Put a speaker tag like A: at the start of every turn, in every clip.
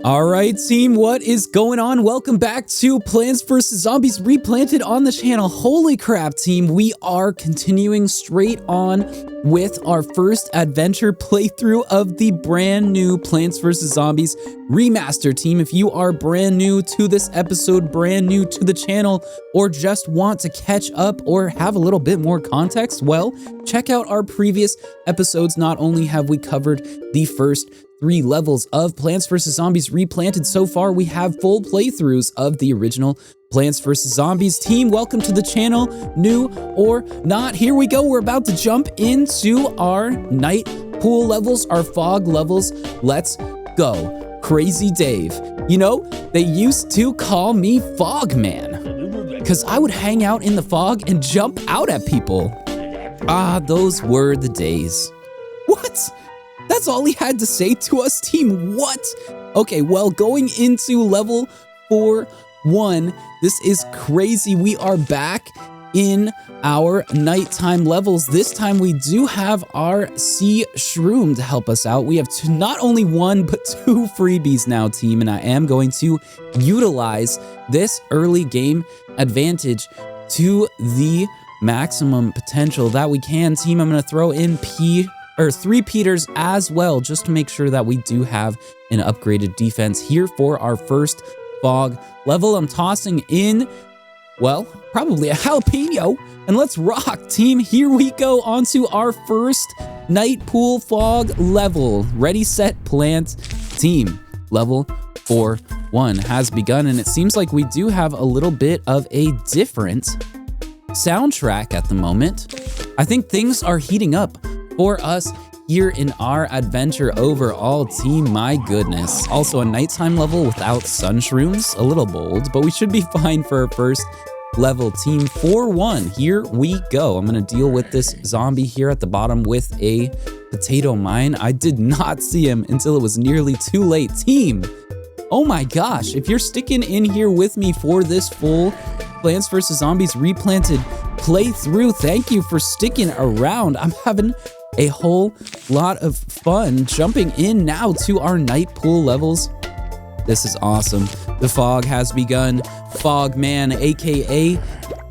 A: All right, team, what is going on? Welcome back to Plants vs. Zombies Replanted on the channel. Holy crap, team. We are continuing straight on with our first adventure playthrough of the brand new Plants vs. Zombies Remaster, team. If you are brand new to this episode, brand new to the channel, or just want to catch up or have a little bit more context, well, check out our previous episodes. Not only have we covered the first 3 levels of Plants vs. Zombies Replanted. So far, we have full playthroughs of the original Plants vs. Zombies. Team, welcome to the channel, new or not. Here we go. We're about to jump into our night pool levels, our fog levels. Let's go. Crazy Dave. You know, they used to call me Fog Man because I would hang out in the fog and jump out at people. Ah, those were the days. What? That's all he had to say to us, team. What? Okay, well, going into level 4-1, this is crazy. We are back in our nighttime levels. This time we do have our sea shroom to help us out. We have not only 1, but 2 freebies now, team, and I am going to utilize this early game advantage to the maximum potential that we can, team. I'm going to throw in 3 Peters as well, just to make sure that we do have an upgraded defense here for our first fog level. I'm tossing in, well, probably a jalapeno, and let's rock, team. Here we go onto our first night pool fog level. Ready, set, plant, team. Level 4-1 has begun, and it seems like we do have a little bit of a different soundtrack at the moment. I think things are heating up for us here in our adventure overall, team. My goodness. Also a nighttime level without sun shrooms. A little bold, but we should be fine for our first level, team. 4-1. Here we go. I'm going to deal with this zombie here at the bottom with a potato mine. I did not see him until it was nearly too late, team. Oh my gosh. If you're sticking in here with me for this full Plants vs. Zombies Replanted playthrough, thank you for sticking around. I'm having a whole lot of fun jumping in now to our night pool levels. This is awesome. The fog has begun. Fog Man, aka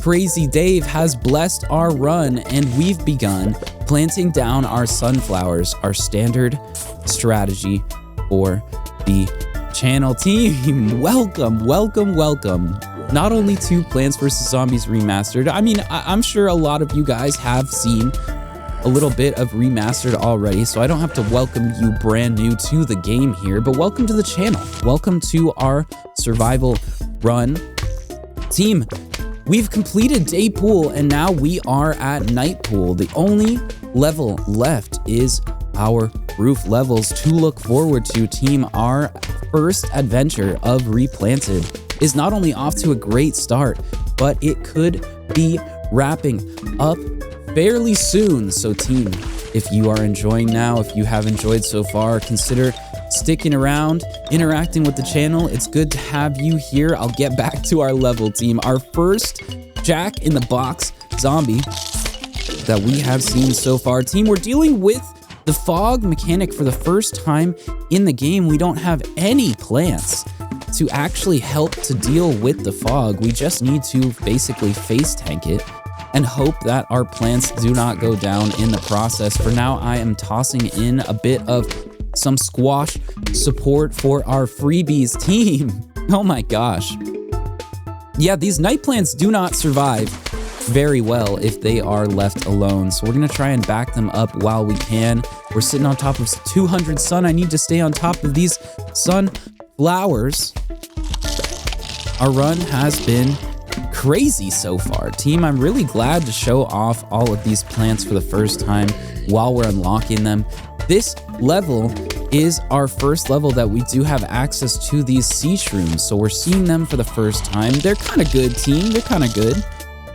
A: Crazy Dave, has blessed our run, and we've begun planting down our sunflowers, our standard strategy for the channel, team. Welcome, welcome, welcome. Not only to Plants vs. Zombies Remastered. I mean, I'm sure a lot of you guys have seen a little bit of Remastered already, so I don't have to welcome you brand new to the game here, but welcome to the channel. Welcome to our survival run. Team, we've completed day pool, and now we are at night pool. The only level left is our roof levels to look forward to, team. Our first adventure of Replanted is not only off to a great start, but it could be wrapping up fairly soon. So, team, if you are enjoying now, if you have enjoyed so far, consider sticking around, interacting with the channel. It's good to have you here. I'll get back to our level, team. Our first Jack in the Box zombie that we have seen so far, team. We're dealing with the fog mechanic for the first time in the game. We don't have any plants to actually help to deal with the fog. We just need to basically face tank it and hope that our plants do not go down in the process. For now, I am tossing in a bit of some squash support for our freebies, team. Oh my gosh. Yeah, these night plants do not survive very well if they are left alone, so we're gonna try and back them up while we can. We're sitting on top of 200 sun. I need to stay on top of these sunflowers. Our run has been crazy so far, team. I'm really glad to show off all of these plants for the first time while we're unlocking them. This level is our first level that we do have access to these sea shrooms, so we're seeing them for the first time. They're kind of good, team. They're kind of good.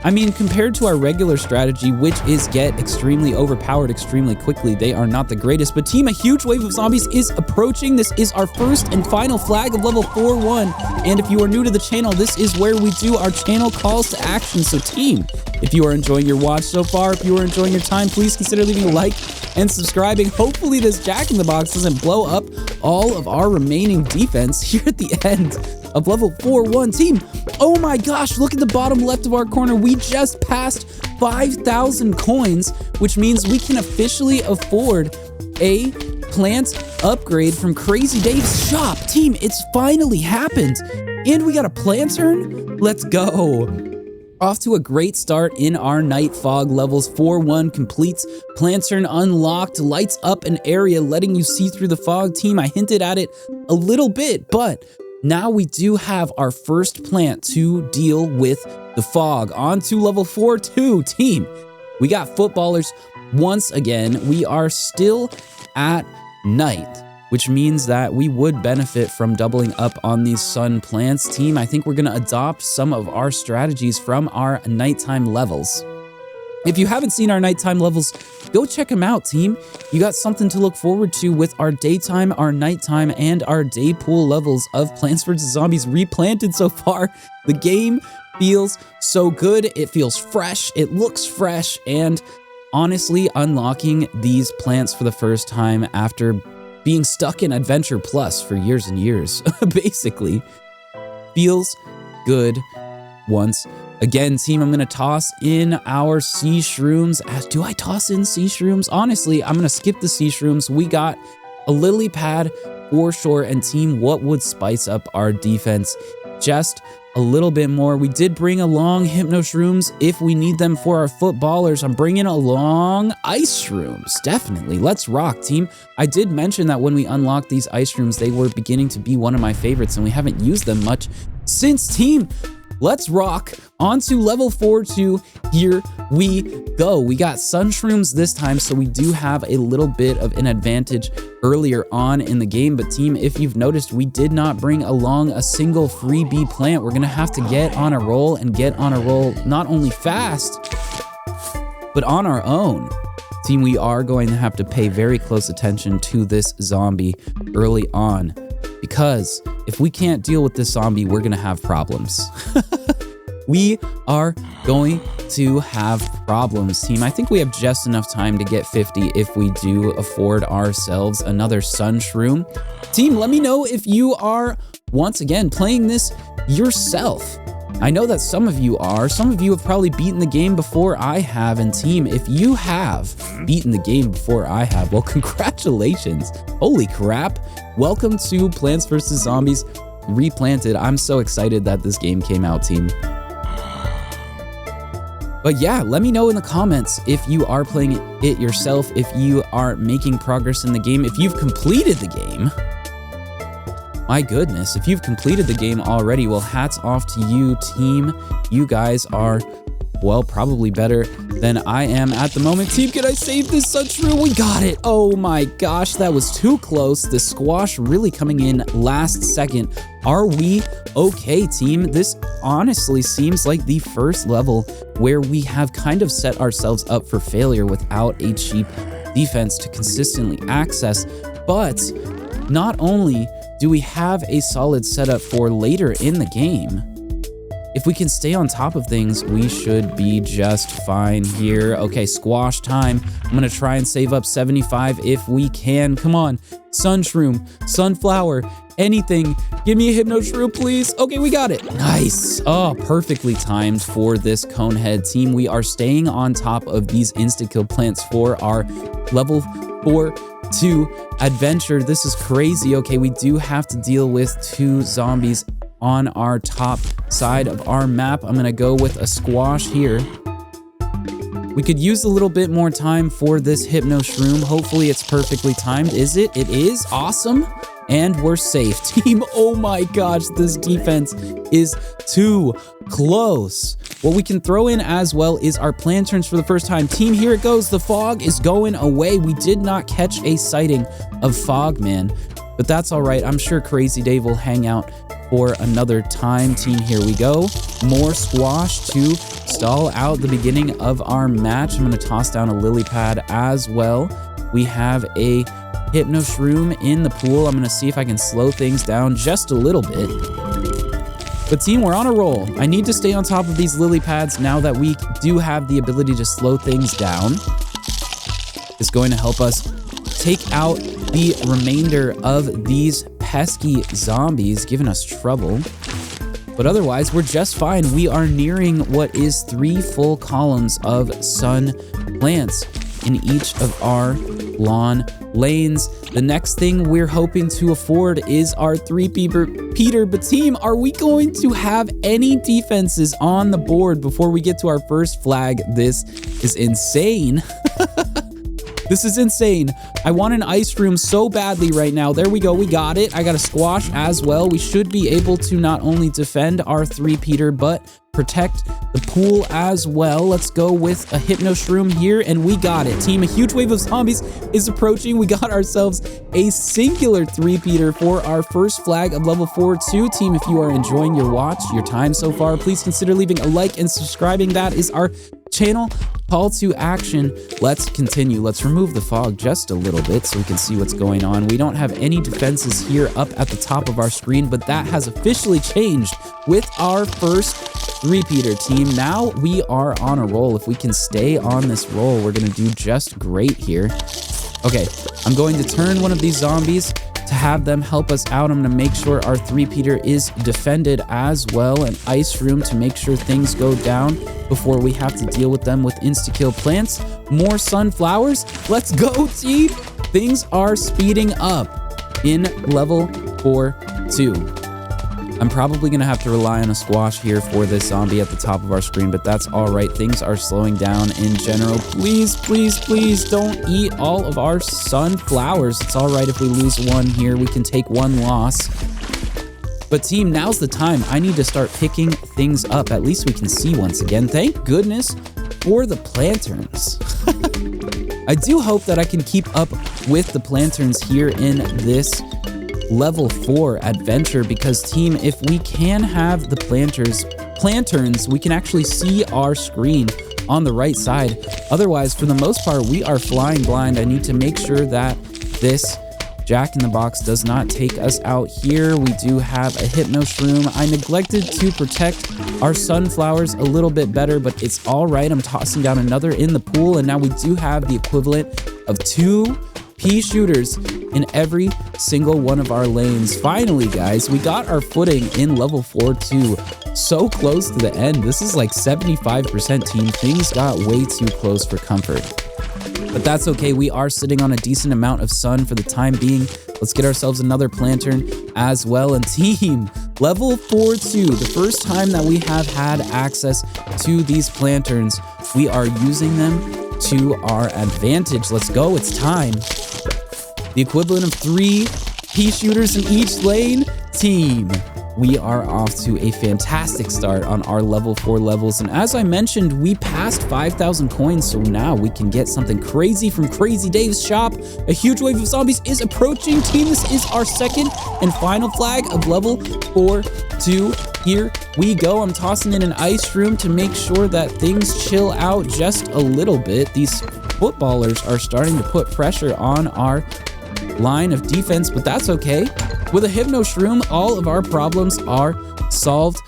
A: I mean, compared to our regular strategy, which is get extremely overpowered extremely quickly, they are not the greatest. But team, a huge wave of zombies is approaching. This is our first and final flag of level 4-1. And if you are new to the channel, this is where we do our channel calls to action. So team, if you are enjoying your watch so far, if you are enjoying your time, please consider leaving a like and subscribing. Hopefully this Jack-in-the-Box doesn't blow up all of our remaining defense here at the end of level 4-1. Team, oh my gosh, look at the bottom left of our corner. We just passed 5,000 coins, which means we can officially afford a plant upgrade from Crazy Dave's shop. Team, it's finally happened. And we got a plant turn? Let's go. Off to a great start in our night fog. Levels 4-1 completes. Plant turn unlocked. Lights up an area, letting you see through the fog. Team, I hinted at it a little bit, but now we do have our first plant to deal with the fog. On to level 4-2. Team, we got footballers once again. We are still at night, which means that we would benefit from doubling up on these sun plants. Team, I think we're going to adopt some of our strategies from our nighttime levels. If you haven't seen our nighttime levels, go check them out, team. You got something to look forward to with our daytime, our nighttime, and our day pool levels of Plants vs. Zombies Replanted so far. The game feels so good. It feels fresh. It looks fresh. And honestly, unlocking these plants for the first time after being stuck in Adventure Plus for years and years, basically, feels good once again. Team, I'm gonna toss in our sea shrooms. Do I toss in sea shrooms? Honestly, I'm gonna skip the sea shrooms. We got a lily pad for sure. And team, what would spice up our defense just a little bit more? We did bring along hypno shrooms if we need them for our footballers. I'm bringing along ice shrooms. Definitely. Let's rock, team. I did mention that when we unlocked these ice shrooms, they were beginning to be one of my favorites, and we haven't used them much since. Team, let's rock. On to level 4-2. Here we go. We got sun shrooms this time, so we do have a little bit of an advantage earlier on in the game. But team, if you've noticed, we did not bring along a single freebie plant. We're gonna have to get on a roll, and get on a roll not only fast, but on our own. Team, we are going to have to pay very close attention to this zombie early on, because if we can't deal with this zombie, we're gonna have problems. We are going to have problems, team. I think we have just enough time to get 50 if we do afford ourselves another sun shroom. Team, let me know if you are, once again, playing this yourself. I know that some of you are. Some of you have probably beaten the game before I have. And team, if you have beaten the game before I have, well, congratulations. Holy crap. Welcome to Plants vs. Zombies Replanted. I'm so excited that this game came out, team. But yeah, let me know in the comments if you are playing it yourself, if you are making progress in the game, if you've completed the game. My goodness, if you've completed the game already, well, hats off to you, team. You guys are, well, probably better than I am at the moment. Team, can I save this sun shroom? We got it. Oh my gosh, that was too close. The squash really coming in last second. Are we okay, team? This honestly seems like the first level where we have kind of set ourselves up for failure without a cheap defense to consistently access. But not only do we have a solid setup for later in the game, if we can stay on top of things, we should be just fine here. Okay, squash time. I'm gonna try and save up 75 if we can. Come on, sun shroom, sunflower, anything. Give me a hypno shroom, please. Okay, we got it. Nice. Oh, perfectly timed for this conehead. Team, we are staying on top of these insta-kill plants for our level 4-2 adventure. This is crazy. Okay, we do have to deal with 2 zombies on our top side of our map. I'm gonna go with a squash here. We could use a little bit more time for this hypno shroom. Hopefully it's perfectly timed. Is it? It is. Awesome. And we're safe. Team, oh my gosh, this defense is too close. What we can throw in as well is our planterns for the first time. Team, here it goes. The fog is going away. We did not catch a sighting of Fogman, but that's all right. I'm sure Crazy Dave will hang out for another time. Team, here we go. More squash to stall out the beginning of our match. I'm going to toss down a lily pad as well. We have a Hypno Shroom in the pool. I'm going to see if I can slow things down just a little bit. But team, we're on a roll. I need to stay on top of these lily pads now that we do have the ability to slow things down. It's going to help us take out the remainder of these pesky zombies, giving us trouble. But otherwise, we're just fine. We are nearing what is 3 full columns of sun plants in each of our lawn lanes. The next thing we're hoping to afford is our 3-peater. But team, are we going to have any defenses on the board before we get to our first flag? This is insane. This is insane. I want an ice room so badly right now. There we go. We got it. I got a squash as well. We should be able to not only defend our 3-peater, but protect the pool as well. Let's go with a Hypno Shroom here, and we got it. Team, a huge wave of zombies is approaching. We got ourselves a singular 3-peater for our first flag of level 4-2. Team, if you are enjoying your watch, your time so far, please consider leaving a like and subscribing. That is our channel call to action. Let's continue. Let's remove the fog just a little bit so we can see what's going on. We don't have any defenses here up at the top of our screen, but that has officially changed with our first 3-peater. Team, now we are on a roll. If we can stay on this roll, we're going to do just great here. Okay, I'm going to turn one of these zombies to have them help us out. I'm going to make sure our 3-peater is defended as well. An ice room to make sure things go down before we have to deal with them with insta-kill plants. More sunflowers. Let's go, team. Things are speeding up in level 4-2. I'm probably going to have to rely on a squash here for this zombie at the top of our screen, but that's all right. Things are slowing down in general. Please, please, please don't eat all of our sunflowers. It's all right if we lose one here. We can take one loss. But team, now's the time. I need to start picking things up. At least we can see once again. Thank goodness for the planterns. I do hope that I can keep up with the planterns here in this level 4 adventure, because team, if we can have the planterns, we can actually see our screen on the right side. Otherwise, for the most part, we are flying blind. I need to make sure that this Jack-in-the-Box does not take us out here. We do have a Hypno Shroom. I neglected to protect our sunflowers a little bit better, but it's all right. I'm tossing down another in the pool, and now we do have the equivalent of 2 pea shooters in every single one of our lanes. Finally, guys, we got our footing in level 4-2. So close to the end. This is like 75% team. Things got way too close for comfort. But that's okay. We are sitting on a decent amount of sun for the time being. Let's get ourselves another lantern as well. And team, level 4-2, the first time that we have had access to these lanterns, we are using them to our advantage. Let's go. It's time. The equivalent of 3 pea shooters in each lane. Team, we are off to a fantastic start on our level 4 levels. And as I mentioned, we passed 5,000 coins. So now we can get something crazy from Crazy Dave's shop. A huge wave of zombies is approaching. Team, this is our second and final flag of level 4-2. Here we go. I'm tossing in an ice room to make sure that things chill out just a little bit. These footballers are starting to put pressure on our line of defense, but that's okay. With a Hypno Shroom, all of our problems are solved.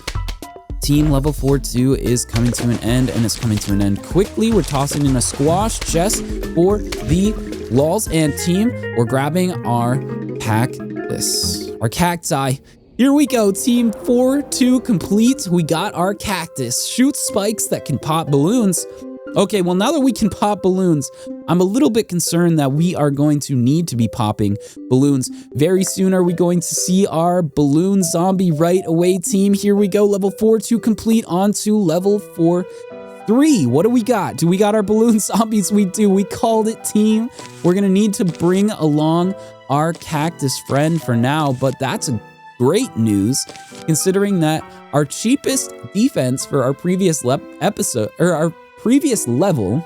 A: Team, level 4-2 is coming to an end, and it's coming to an end quickly. We're tossing in a squash just for the lulz, and team, we're grabbing our cacti. Here we go, team. 4-2 complete. We got our cactus. Shoot spikes that can pop balloons. Okay, well, now that we can pop balloons, I'm a little bit concerned that we are going to need to be popping balloons. Very soon are we going to see our balloon zombie right away, team. Here we go, level 4-2 complete, on to level 4-3. What do we got? Do we got our balloon zombies? We do. We called it, team. We're going to need to bring along our cactus friend for now, but that's a great news, considering that our cheapest defense for our previous previous level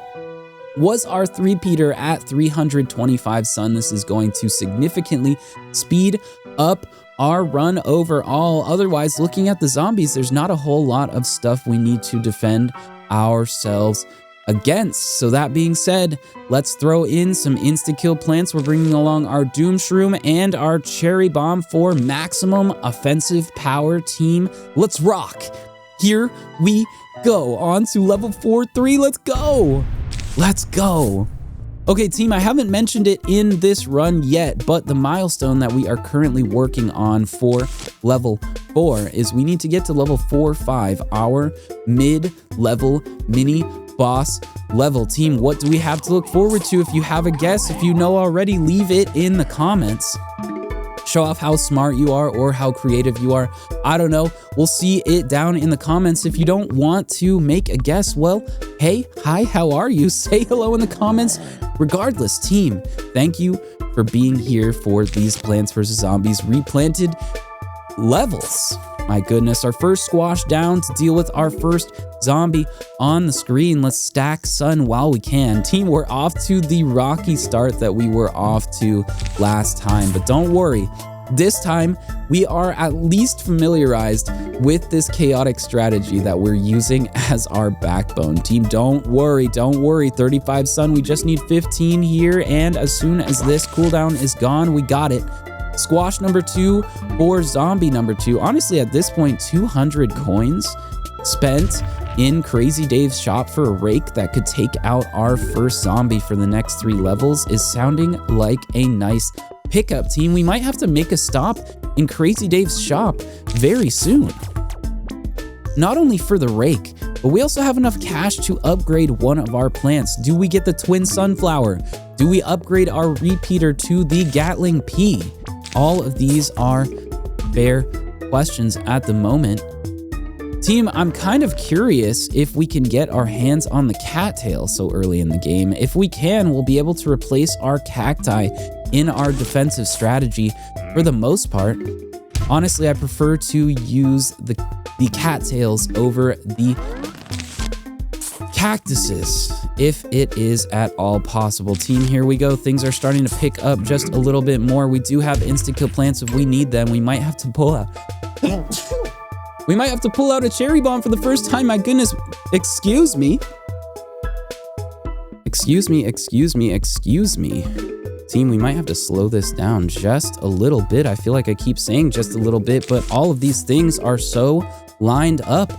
A: was our 3-peater at 325 sun. This is going to significantly speed up our run overall. Otherwise, looking at the zombies, there's not a whole lot of stuff we need to defend ourselves against. So that being said, let's throw in some insta-kill plants. We're bringing along our Doom Shroom and our Cherry Bomb for maximum offensive power, team. Let's rock. Here we go. On to level 4-3. Let's go. Let's go. Okay, team, I haven't mentioned it in this run yet, but the milestone that we are currently working on for level 4 is we need to get to level 4-5, our mid-level mini boss level. Team, what do we have to look forward to? If you have a guess, if you know already, leave it in the comments. Show off how smart you are or how creative you are. I don't know. We'll see it down in the comments. If you don't want to make a guess, well, hey, hi, how are you? Say hello in the comments. Regardless, team, thank you for being here for these Plants vs. Zombies Replanted levels. My goodness, our first squash down to deal with our first zombie on the screen. Let's stack sun while we can. Team, we're off to the rocky start that we were off to last time, but don't worry. This time, we are at least familiarized with this chaotic strategy that we're using as our backbone. Team, don't worry, don't worry. 35 sun, we just need 15 here, and as soon as this cooldown is gone, we got it. Squash number 2 for zombie number 2. Honestly, at this point, 200 coins spent in Crazy Dave's shop for a rake that could take out our first zombie for the next 3 levels is sounding like a nice pickup, team. We might have to make a stop in Crazy Dave's shop very soon. Not only for the rake, but we also have enough cash to upgrade one of our plants. Do we get the twin sunflower? Do we upgrade our repeater to the Gatling Pea? All of these are fair questions at the moment. Team, I'm kind of curious if we can get our hands on the cattail so early in the game. If we can, we'll be able to replace our cacti in our defensive strategy for the most part. Honestly, I prefer to use the cattails over the cactuses if it is at all possible. Team, here we go. Things are starting to pick up just a little bit more. We do have insta-kill plants if we need them. We might have to pull out. We might have to pull out a cherry bomb for the first time. My goodness. Excuse me. Excuse me, excuse me, excuse me. Team, we might have to slow this down just a little bit. I feel like I keep saying just a little bit, but all of these things are so lined up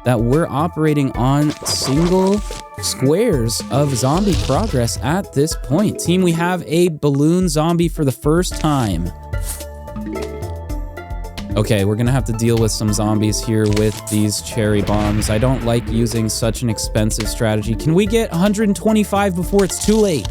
A: that we're operating on single squares of zombie progress at this point. Team, we have a balloon zombie for the first time. Okay, we're gonna have to deal with some zombies here with these cherry bombs. I don't like using such an expensive strategy. Can we get 125 before it's too late?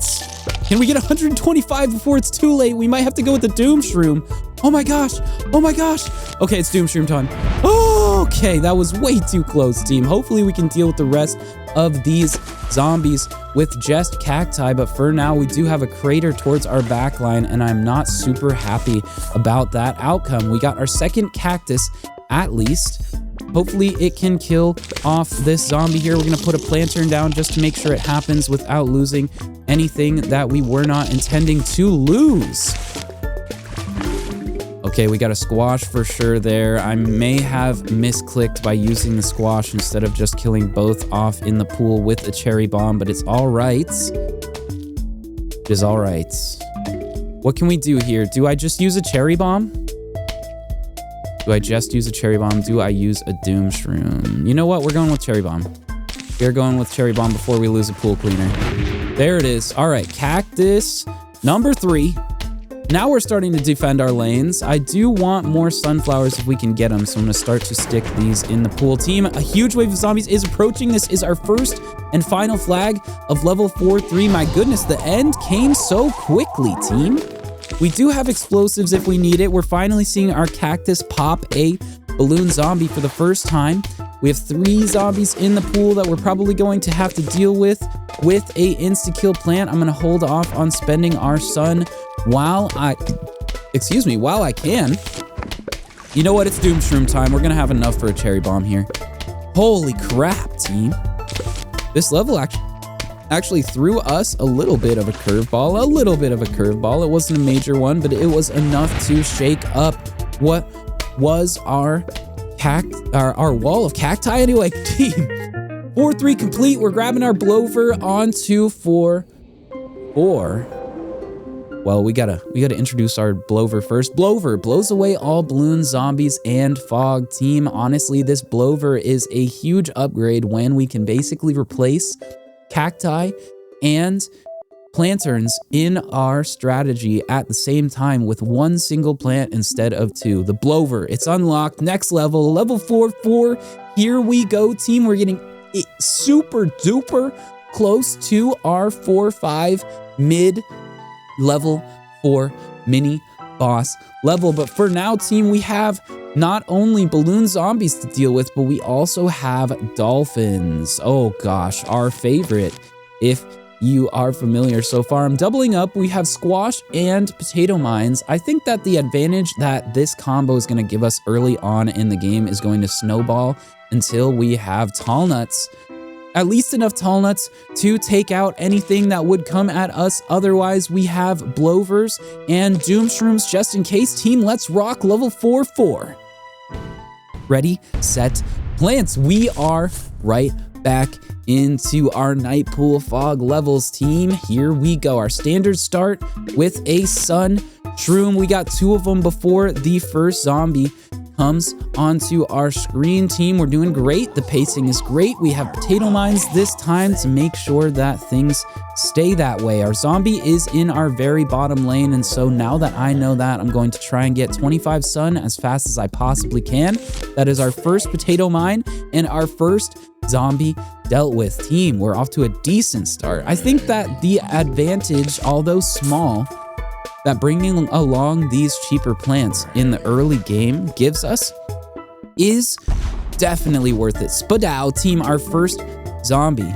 A: Can we get 125 before it's too late? We might have to go with the Doom Shroom. Oh my gosh, oh my gosh. Okay, it's Doom Shroom time. Oh, okay, that was way too close, team. Hopefully we can deal with the rest of these zombies with just cacti, but for now we do have a crater towards our backline, and I'm not super happy about that outcome. We got our second cactus at least. Hopefully it can kill off this zombie here. We're gonna put a planter down just to make sure it happens without losing anything that we were not intending to lose. Okay, we got a squash for sure there. I may have misclicked by using the squash instead of just killing both off in the pool with a cherry bomb, but it's all right. It is all right. What can we do here? Do I just use a cherry bomb? Do I just use a cherry bomb? Do I use a Doom Shroom? You know what? We're going with cherry bomb. We're going with cherry bomb before we lose a pool cleaner. There it is. All right, cactus number 3. Now we're starting to defend our lanes. I do want more sunflowers if we can get them, so I'm gonna start to stick these in the pool. Team, a huge wave of zombies is approaching. This is our first and final flag of level 4-3. My goodness, the end came so quickly, team. We do have explosives if we need it. We're finally seeing our cactus pop a balloon zombie for the first time. We have 3 zombies in the pool that we're probably going to have to deal with a insta-kill plant. I'm gonna hold off on spending our sun while I can. You know what? It's Doom Shroom time. We're gonna have enough for a cherry bomb here. Holy crap, team. This level actually threw us a little bit of a curveball. It wasn't a major one, but it was enough to shake up what was our wall of cacti. Anyway, team, 4-3 complete. We're grabbing our blower onto 4-4. Well, we gotta introduce our blower first. Blower blows away all balloons, zombies, and fog. Team, honestly, this blower is a huge upgrade when we can basically replace cacti and planterns in our strategy at the same time with one single plant instead of two. The blower, it's unlocked. Next level, level 4-4. Here we go, team. We're getting super duper close to our 4-5 mid level 4 mini boss level. But for now, team, we have not only balloon zombies to deal with, but we also have dolphins. Oh gosh, our favorite, if you are familiar so far. I'm doubling up. We have squash and potato mines. I think that the advantage that this combo is going to give us early on in the game is going to snowball until we have tall nuts. At least enough tall nuts to take out anything that would come at us. Otherwise, we have blowers and doom shrooms just in case. Team, let's rock. Level 4-4. Ready, set, plants. We are right back into our night pool fog levels, team. Here we go. Our standard start with a sun shroom. We got 2 of them before the first zombie comes onto our screen, team. We're doing great. The pacing is great. We have potato mines this time to make sure that things stay that way. Our zombie is in our very bottom lane, and so now that I know that, I'm going to try and get 25 sun as fast as I possibly can. That is our first potato mine and our first zombie dealt with. Team, we're off to a decent start. I think that the advantage, although small, that bringing along these cheaper plants in the early game gives us is definitely worth it. Spadow, team, our first zombie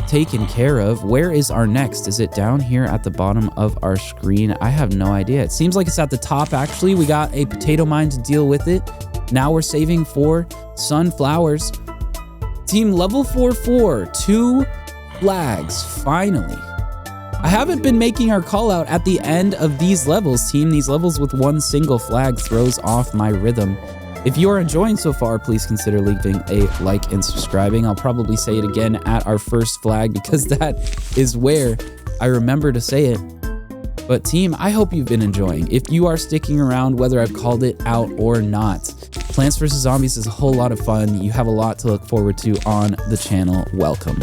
A: taken care of. Where is our next? Is it down here at the bottom of our screen? I have no idea. It seems like it's at the top, actually. We got a potato mine to deal with it. Now we're saving for sunflowers. Team, level 4-4, 2 flags, finally. I haven't been making our call out at the end of these levels, team. These levels with one single flag throws off my rhythm. If you are enjoying so far, please consider leaving a like and subscribing. I'll probably say it again at our first flag because that is where I remember to say it. But team, I hope you've been enjoying. If you are sticking around, whether I've called it out or not, Plants vs. Zombies is a whole lot of fun. You have a lot to look forward to on the channel. Welcome.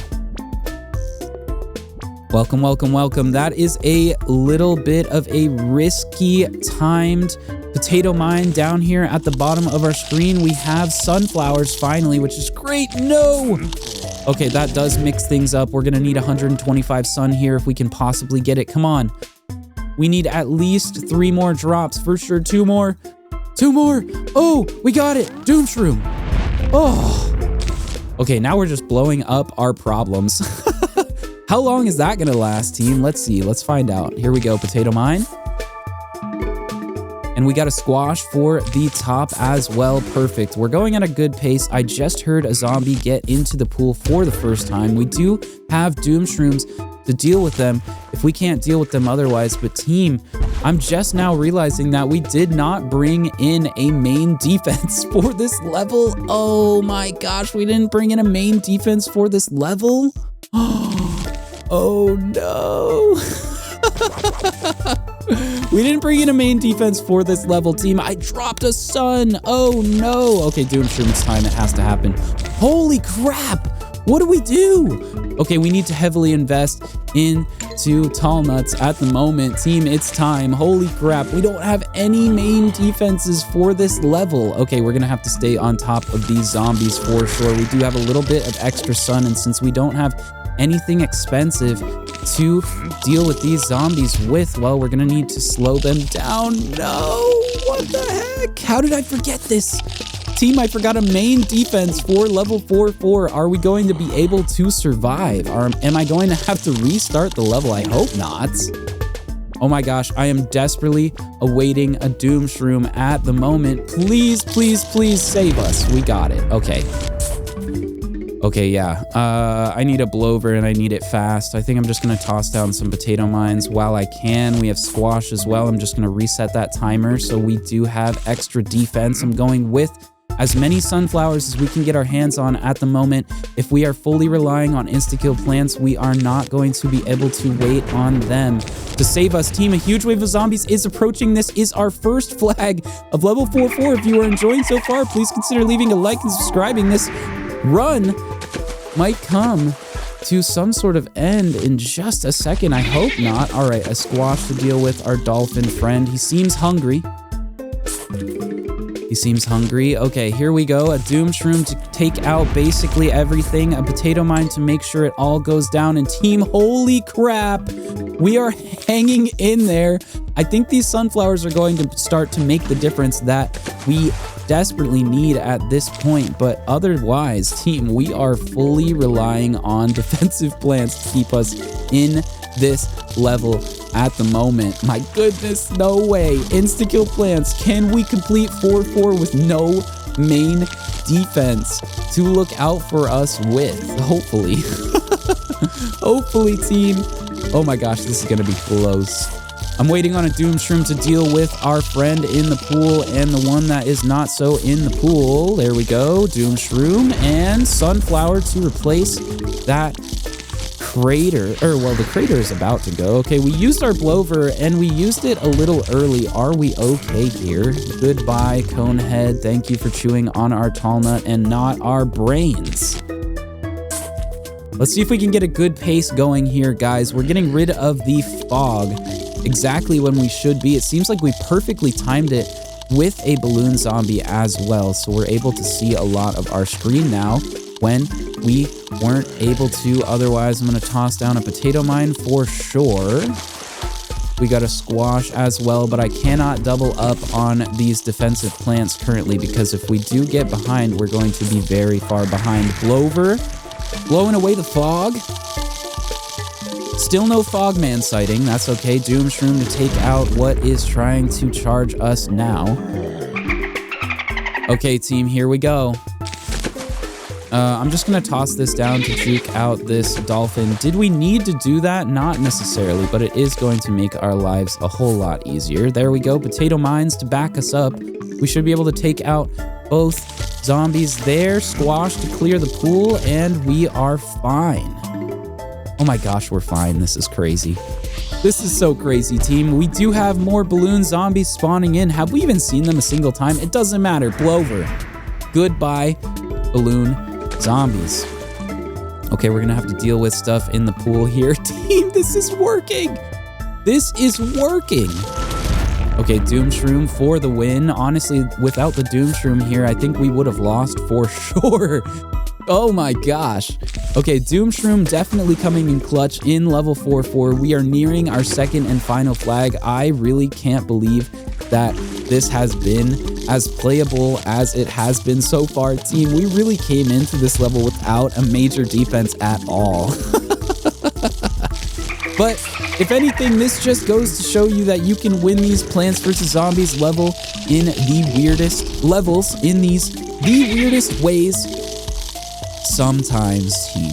A: Welcome, welcome, welcome. That is a little bit of a risky timed potato mine down here at the bottom of our screen. We have sunflowers finally, which is great. No! Okay, that does mix things up. We're gonna need 125 sun here if we can possibly get it. Come on. We need at least 3 more drops. For sure, 2 more. 2 more. Oh, we got it. Doom shroom. Oh. Okay, now we're just blowing up our problems. How long is that gonna last, team? Let's see, let's find out. Here we go, potato mine. And we got a squash for the top as well. Perfect. We're going at a good pace. I just heard a zombie get into the pool for the first time. We do have doom shrooms to deal with them if we can't deal with them otherwise. But team, I'm just now realizing that we did not bring in a main defense for this level. Oh my gosh, we didn't bring in a main defense for this level? Oh no. We didn't bring in a main defense for this level, team. I dropped a sun. Oh no. Okay, Doom Shroom's time. It has to happen. Holy crap. What do we do? Okay, we need to heavily invest into tall nuts at the moment. Team, it's time. Holy crap. We don't have any main defenses for this level. Okay, we're gonna have to stay on top of these zombies for sure. We do have a little bit of extra sun, and since we don't have anything expensive to deal with these zombies with, well, we're gonna need to slow them down. No, what the heck? How did I forget this? Team, I forgot a main defense for level 4-4. Are we going to be able to survive? Am I going to have to restart the level? I hope not. Oh my gosh, I am desperately awaiting a Doom Shroom at the moment. Please, please, please save us. We got it. Okay. Okay, yeah. I need a blower and I need it fast. I think I'm just going to toss down some potato mines while I can. We have squash as well. I'm just going to reset that timer so we do have extra defense. I'm going with as many sunflowers as we can get our hands on at the moment. If we are fully relying on insta-kill plants, we are not going to be able to wait on them to save us. Team, a huge wave of zombies is approaching. This is our first flag of level 4-4. If you are enjoying so far, please consider leaving a like and subscribing. This run might come to some sort of end in just a second. I hope not. All right, a squash to deal with our dolphin friend. He seems hungry. He seems hungry. Okay, here we go. A doom shroom to take out basically everything. A potato mine to make sure it all goes down. And team, holy crap, we are hanging in there. I think these sunflowers are going to start to make the difference that we desperately need at this point. But otherwise, team, we are fully relying on defensive plants to keep us in this level at the moment. My goodness, no way. Insta-kill plants. Can we complete 4-4 with no main defense to look out for us with? Hopefully. Hopefully, team. Oh my gosh, this is going to be close. I'm waiting on a doom shroom to deal with our friend in the pool and the one that is not so in the pool. There we go. Doom shroom and sunflower to replace that crater, or well, the crater is about to go. Okay, we used our blower and we used it a little early. Are we okay here? Goodbye, Conehead. Thank you for chewing on our tall nut and not our brains. Let's see if we can get a good pace going here, guys. We're getting rid of the fog exactly when we should be. It seems like we perfectly timed it with a balloon zombie as well, so we're able to see a lot of our screen now when we weren't able to. Otherwise, I'm going to toss down a potato mine for sure. We got a squash as well, but I cannot double up on these defensive plants currently because if we do get behind, we're going to be very far behind. Blower, blowing away the fog. Still no Fogman sighting. That's okay. Doom shroom to take out what is trying to charge us now. Okay, team, here we go. I'm just going to toss this down to juke out this dolphin. Did we need to do that? Not necessarily, but it is going to make our lives a whole lot easier. There we go. Potato mines to back us up. We should be able to take out both zombies there. Squash to clear the pool, and we are fine. Oh my gosh, we're fine. This is crazy. This is so crazy, team. We do have more balloon zombies spawning in. Have we even seen them a single time? It doesn't matter. Blower. Goodbye, balloon zombies. Okay, we're gonna have to deal with stuff in the pool here. Team, this is working. This is working. Okay, Doom Shroom for the win. Honestly, without the Doom Shroom here, I think we would have lost for sure. Oh my gosh. Okay, Doom Shroom definitely coming in clutch in level 4-4. We are nearing our second and final flag. I really can't believe that this has been as playable as it has been so far, team. We really came into this level without a major defense at all. But if anything, this just goes to show you that you can win these Plants vs. Zombies level in the weirdest levels, in the weirdest ways sometimes, team.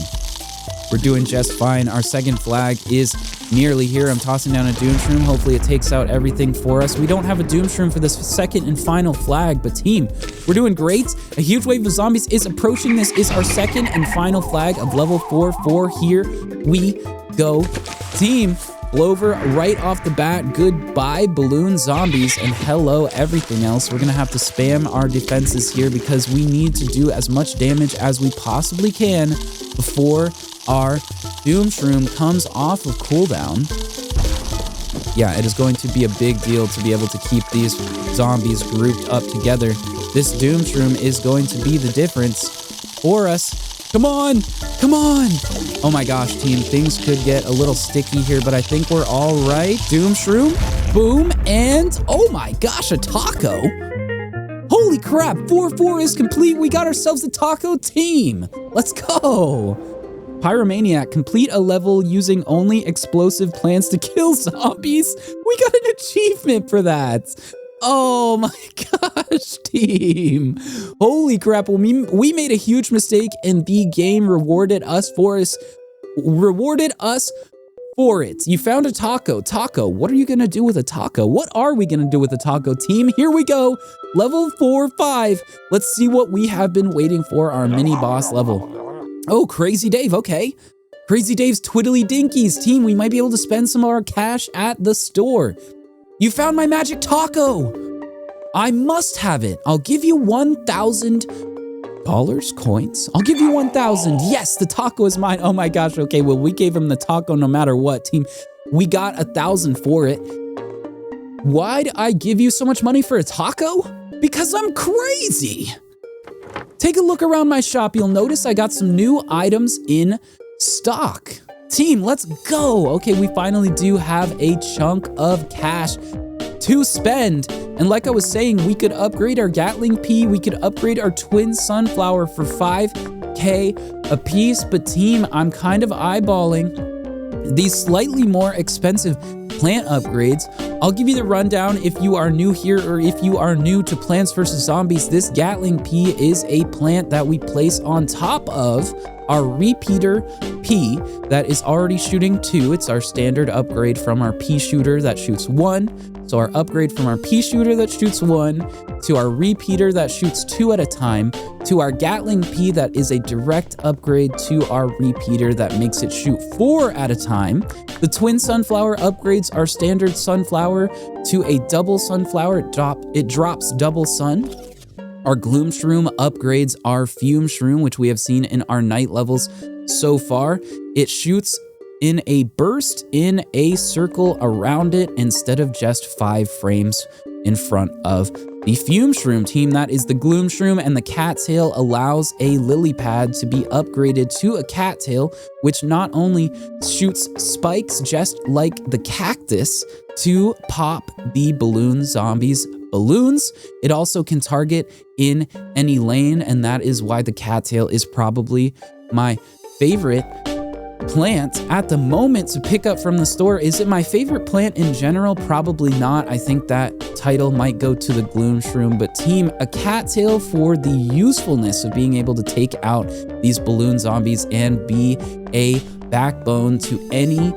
A: We're doing just fine. Our second flag is nearly here. I'm tossing down a Doom Shroom. Hopefully it takes out everything for us. We don't have a Doom Shroom for this second and final flag, but team, we're doing great. A huge wave of zombies is approaching. This is our second and final flag of level 4-4. Here we go. Team, Blower right off the bat. Goodbye, balloon zombies, and hello, everything else. We're going to have to spam our defenses here because we need to do as much damage as we possibly can before our Doom Shroom comes off of cooldown. Yeah, it is going to be a big deal to be able to keep these zombies grouped up together. This Doom Shroom is going to be the difference for us. Come on! Come on! Oh my gosh, team, things could get a little sticky here, but I think we're all right. Doom Shroom, boom, and oh my gosh, a taco! Holy crap, 4-4 is complete. We got ourselves a taco team. Let's go! Pyromaniac, complete a level using only explosive plants to kill zombies. We got an achievement for that. Oh my gosh, team. Holy crap, we made a huge mistake and the game rewarded us for it. You found a taco. Taco, what are you gonna do with a taco? What are we gonna do with a taco, team? Here we go, level 4-5. Let's see what we have been waiting for, our mini boss level. Oh, Crazy Dave, okay. Crazy Dave's Twiddly Dinkies. Team, we might be able to spend some of our cash at the store. You found my magic taco. I must have it. I'll give you $1,000 coins. I'll give you 1,000. Yes, the taco is mine. Oh my gosh. Okay, well, we gave him the taco no matter what, team. We got 1,000 for it. Why'd I give you so much money for a taco? Because I'm crazy. Take a look around my shop. You'll notice I got some new items in stock. Team, let's go. Okay, we finally do have a chunk of cash to spend. And like I was saying, we could upgrade our Gatling Pea, we could upgrade our Twin Sunflower for 5K a piece, but team, I'm kind of eyeballing these slightly more expensive plant upgrades. I'll give you the rundown if you are new here or if you are new to Plants vs. Zombies. This Gatling Pea is a plant that we place on top of our repeater pea that is already shooting 2. It's our standard upgrade from our pea shooter that shoots 1. So our upgrade from our pea shooter that shoots 1 to our repeater that shoots 2 at a time to our Gatling Pea that is a direct upgrade to our repeater that makes it shoot 4 at a time. The Twin Sunflower upgrades our standard sunflower to a double sunflower. It drops double sun. Our Gloom Shroom upgrades our Fume Shroom, which we have seen in our night levels so far. It shoots in a burst in a circle around it instead of just 5 frames in front of the Fume Shroom, team. That is the Gloom Shroom, and the Cattail allows a lily pad to be upgraded to a cattail, which not only shoots spikes just like the cactus to pop the balloon zombies balloons, it also can target in any lane, and that is why the cattail is probably my favorite plant at the moment to pick up from the store. Is it my favorite plant in general? Probably not. I think that title might go to the Gloom Shroom, but team, a cattail for the usefulness of being able to take out these balloon zombies and be a backbone to any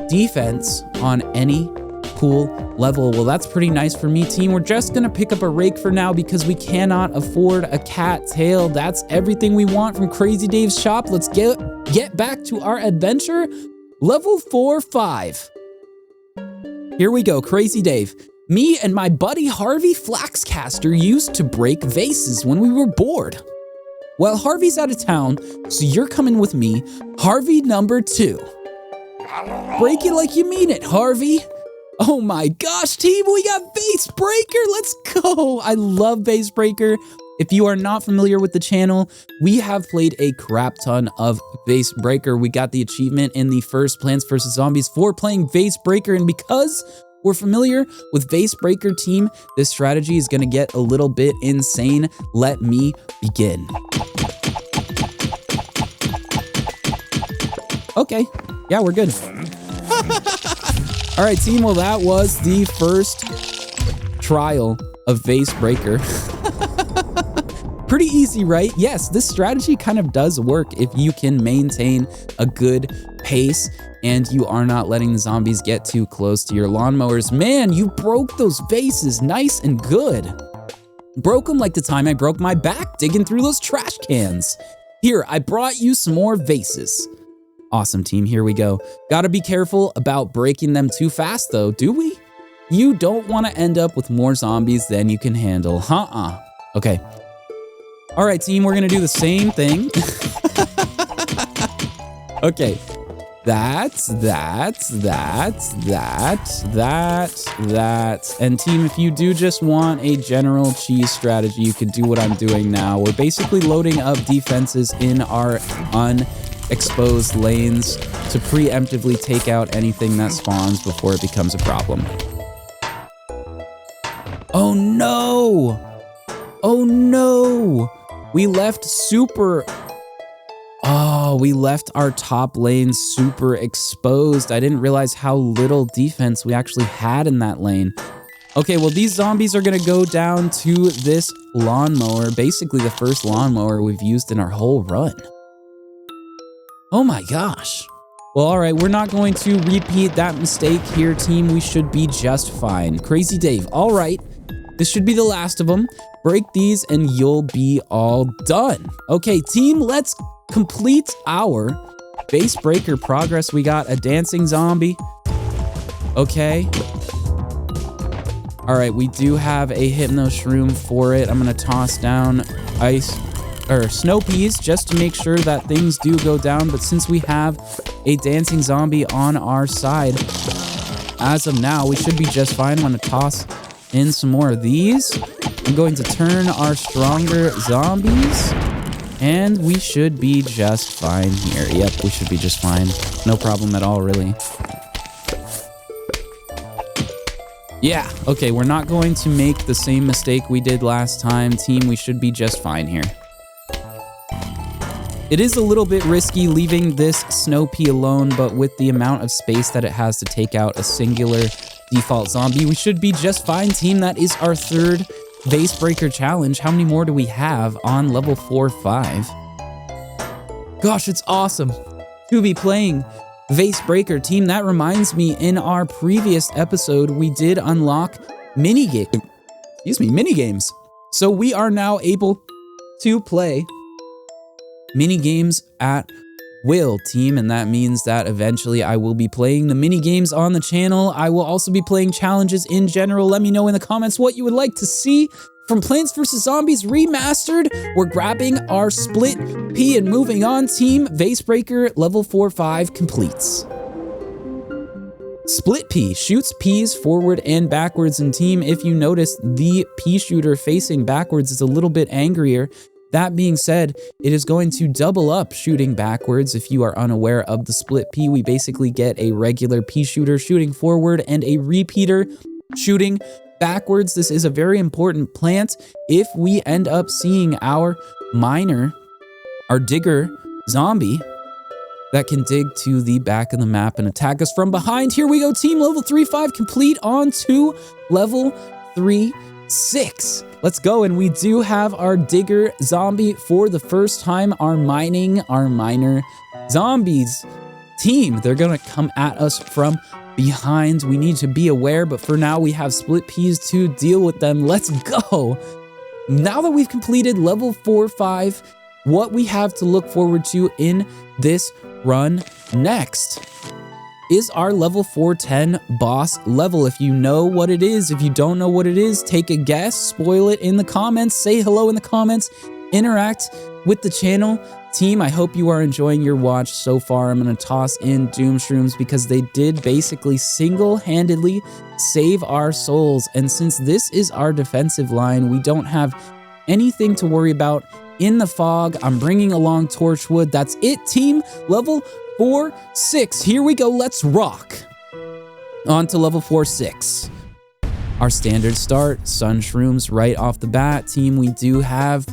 A: defense on any pool level. Well, that's pretty nice for me, team. We're just gonna pick up a rake for now because we cannot afford a cattail. That's everything we want from Crazy Dave's shop. Let's get back to our adventure. Level 4-5. Here we go, Crazy Dave. Me and my buddy Harvey Flaxcaster used to break vases when we were bored. Well, Harvey's out of town, so you're coming with me, Harvey number 2. Break it like you mean it, Harvey. Oh my gosh, team, we got Vase Breaker. Let's go. I love Vase Breaker. If you are not familiar with the channel, we have played a crap ton of Vase Breaker. We got the achievement in the first Plants vs. Zombies for playing Vase Breaker, and because we're familiar with Vase Breaker, team, this strategy is gonna get a little bit insane. Let me begin. Okay, yeah, we're good. All right, team, well, that was the first trial of Vase Breaker. Pretty easy, right? Yes, this strategy kind of does work if you can maintain a good pace and you are not letting the zombies get too close to your lawnmowers. Man, you broke those vases nice and good. Broke them like the time I broke my back digging through those trash cans. Here, I brought you some more vases. Awesome, team, here we go. Gotta be careful about breaking them too fast though, do we? You don't wanna end up with more zombies than you can handle, Okay. All right, team, we're gonna do the same thing. Okay, that. And team, if you do just want a general cheese strategy, you can do what I'm doing now. We're basically loading up defenses in our unexposed lanes to preemptively take out anything that spawns before it becomes a problem. Oh no! Oh no! We left our top lane super exposed. I didn't realize how little defense we actually had in that lane. Okay, well, these zombies are gonna go down to this lawnmower, basically the first lawnmower we've used in our whole run. Oh my gosh. Well, all right, we're not going to repeat that mistake here, team. We should be just fine. Crazy Dave, all right. This should be the last of them. Break these and you'll be all done. Okay, team, let's complete our base breaker progress. We got a dancing zombie. Okay. All right, we do have a hypno shroom for it. I'm gonna toss down snow peas just to make sure that things do go down. But since we have a dancing zombie on our side, as of now, we should be just fine. I'm gonna toss in some more of these. I'm going to turn our stronger zombies, and we should be just fine here. Yep, we should be just fine. No problem at all, really. Yeah, okay, we're not going to make the same mistake we did last time, team. We should be just fine here. It is a little bit risky leaving this snow pea alone, but with the amount of space that it has to take out a singular default zombie, we should be just fine, team. That is our third base breaker challenge. How many more do we have on level 4, 5? Gosh, it's awesome to be playing Vase Breaker, team. That reminds me, in our previous episode, we did unlock minigames. So we are now able to play minigames at will, team, and that means that eventually I will be playing the minigames on the channel. I will also be playing challenges in general. Let me know in the comments what you would like to see from Plants vs. Zombies Remastered. We're grabbing our split pea and moving on, team. Vase Breaker level 4-5 completes. Split pea shoots peas forward and backwards, and team, if you notice, the pea shooter facing backwards is a little bit angrier. That being said, it is going to double up shooting backwards. If you are unaware of the split pea, we basically get a regular pea shooter shooting forward and a repeater shooting backwards. This is a very important plant. If we end up seeing our digger zombie that can dig to the back of the map and attack us from behind. Here we go, team. Level 3-5 complete, on to level 3-6. Let's go, and we do have our digger zombie for the first time. Our miner zombies team, they're gonna come at us from behind. We need to be aware, but for now we have split peas to deal with them. Let's go. Now that we've completed level 4-5, what we have to look forward to in this run next is our level 410 boss level. If you know what it is, if you don't know what it is, take a guess, spoil it in the comments, say hello in the comments, interact with the channel. Team, I hope you are enjoying your watch so far. I'm going to toss in Doom Shrooms because they did basically single-handedly save our souls. And since this is our defensive line, we don't have anything to worry about in the fog. I'm bringing along Torchwood. That's it, team. Level 4-6. Here we go. Let's rock. On to level 4-6. Our standard start, Sun Shrooms right off the bat. Team, we do have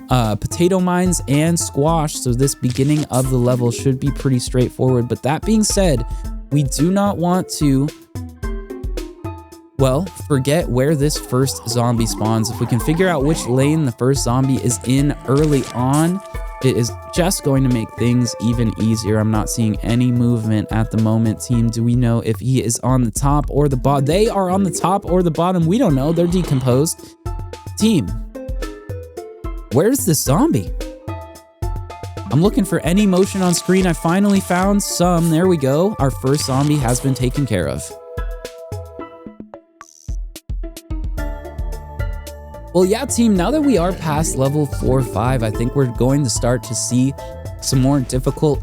A: potato mines and squash, so this beginning of the level should be pretty straightforward. But that being said, we do not want to, well, forget where this first zombie spawns. If we can figure out which lane the first zombie is in early on, it is just going to make things even easier. I'm not seeing any movement at the moment, team. Do we know if he is on the top or the bottom? They are on the top or the bottom. We don't know. They're decomposed. Team, where's this zombie? I'm looking for any motion on screen. I finally found some. There we go. Our first zombie has been taken care of. Well, yeah, team, now that we are past level 4-5, I think we're going to start to see some more difficult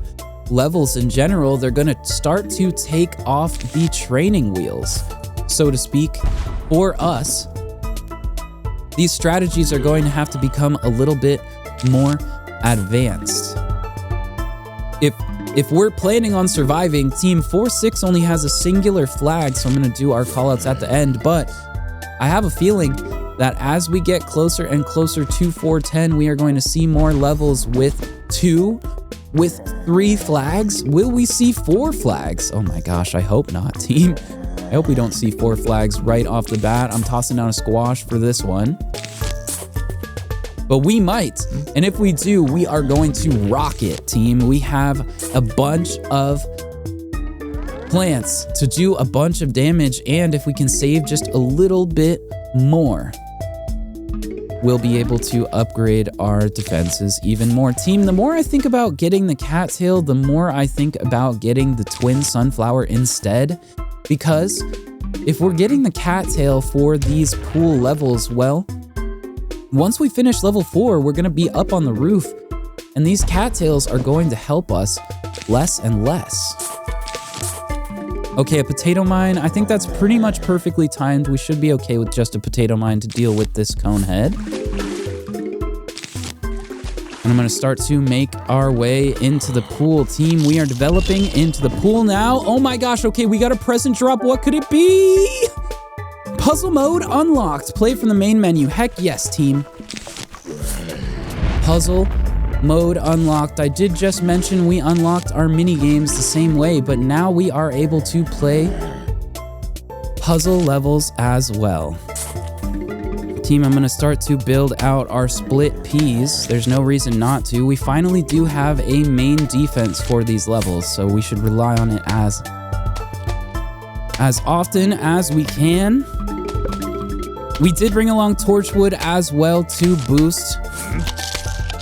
A: levels in general. They're going to start to take off the training wheels, so to speak, for us. These strategies are going to have to become a little bit more advanced. If we're planning on surviving, team 4-6 only has a singular flag, so I'm going to do our callouts at the end, but I have a feeling that as we get closer and closer to 410, we are going to see more levels with 2, with 3 flags. Will we see 4 flags? Oh my gosh, I hope not, team. I hope we don't see 4 flags right off the bat. I'm tossing down a squash for this one. But we might. And if we do, we are going to rock it, team. We have a bunch of plants to do a bunch of damage. And if we can save just a little bit more, we'll be able to upgrade our defenses even more. Team, the more I think about getting the cattail, the more I think about getting the twin sunflower instead. Because if we're getting the cattail for these pool levels, well, once we finish level 4, we're going to be up on the roof, and these cattails are going to help us less and less. Okay, a potato mine. I think that's pretty much perfectly timed. We should be okay with just a potato mine to deal with this cone head. And I'm going to start to make our way into the pool. Team, we are developing into the pool now. Oh my gosh, okay, we got a present drop. What could it be? Puzzle mode unlocked. Play from the main menu. Heck yes, team. Puzzle mode unlocked. I did just mention we unlocked our mini games the same way, but now we are able to play puzzle levels as well. Team, I'm going to start to build out our split peas. There's no reason not to. We finally do have a main defense for these levels, so we should rely on it as often as we can. We did bring along Torchwood as well to boost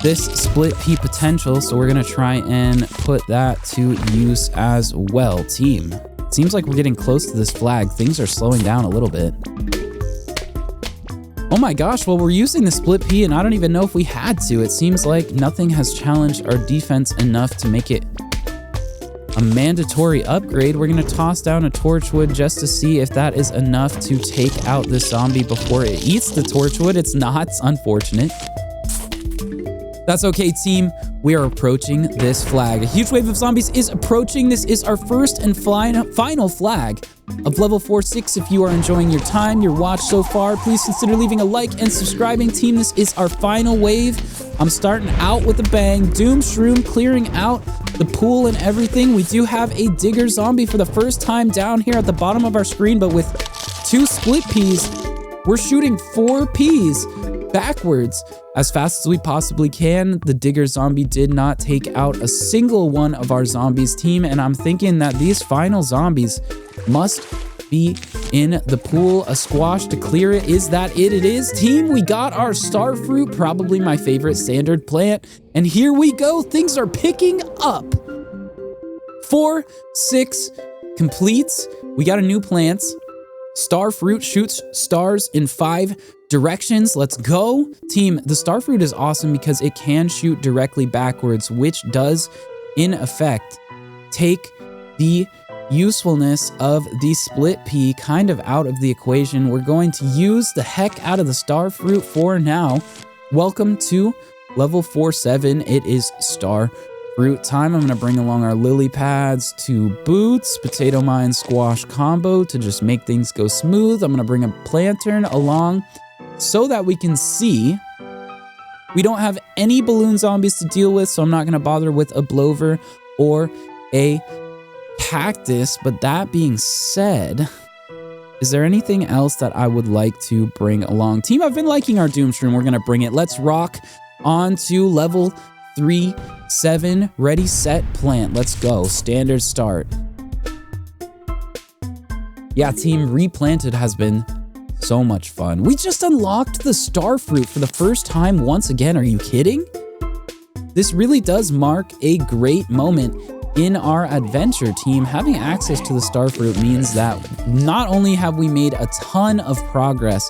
A: this split pea potential, so we're going to try and put that to use as well, team. It seems like we're getting close to this flag. Things are slowing down a little bit. Oh my gosh, well, we're using the split pea, and I don't even know if we had to. It seems like nothing has challenged our defense enough to make it a mandatory upgrade. We're going to toss down a Torchwood just to see if that is enough to take out this zombie before it eats the Torchwood. It's not, it's unfortunate. That's okay, team. We are approaching this flag. A huge wave of zombies is approaching. This is our first and final flag of level 4-6. If you are enjoying your time, your watch so far, please consider leaving a like and subscribing. Team, this is our final wave. I'm starting out with a bang. Doom Shroom clearing out the pool and everything. We do have a digger zombie for the first time down here at the bottom of our screen, but with 2 split peas, we're shooting 4 peas backwards as fast as we possibly can. The digger zombie did not take out a single one of our zombies, team, and I'm thinking that these final zombies must be in the pool. A squash to clear it. Is that it? It is, team. We got our star fruit, probably my favorite standard plant, and here we go. Things are picking up. 4-6 completes. We got a new plant. Star fruit shoots stars in 5 directions. Let's go. Team, the star fruit is awesome because it can shoot directly backwards, which does, in effect, take the usefulness of the split pea kind of out of the equation. We're going to use the heck out of the star fruit for now. Welcome to level 4-7. It is star fruit time. I'm going to bring along our lily pads, 2 boots, potato mine squash combo to just make things go smooth. I'm going to bring a lantern along so that we can see. We don't have any balloon zombies to deal with, so I'm not going to bother with a blover or a cactus. But that being said, is there anything else that I would like to bring along? Team, I've been liking our Doomstream. We're going to bring it. Let's rock on to level 3-7. Ready, set, plant. Let's go. Standard start. Yeah, team, Replanted has been so much fun. We just unlocked the star fruit for the first time once again. Are you kidding? This really does mark a great moment in our adventure, team. Having access to the star fruit means that not only have we made a ton of progress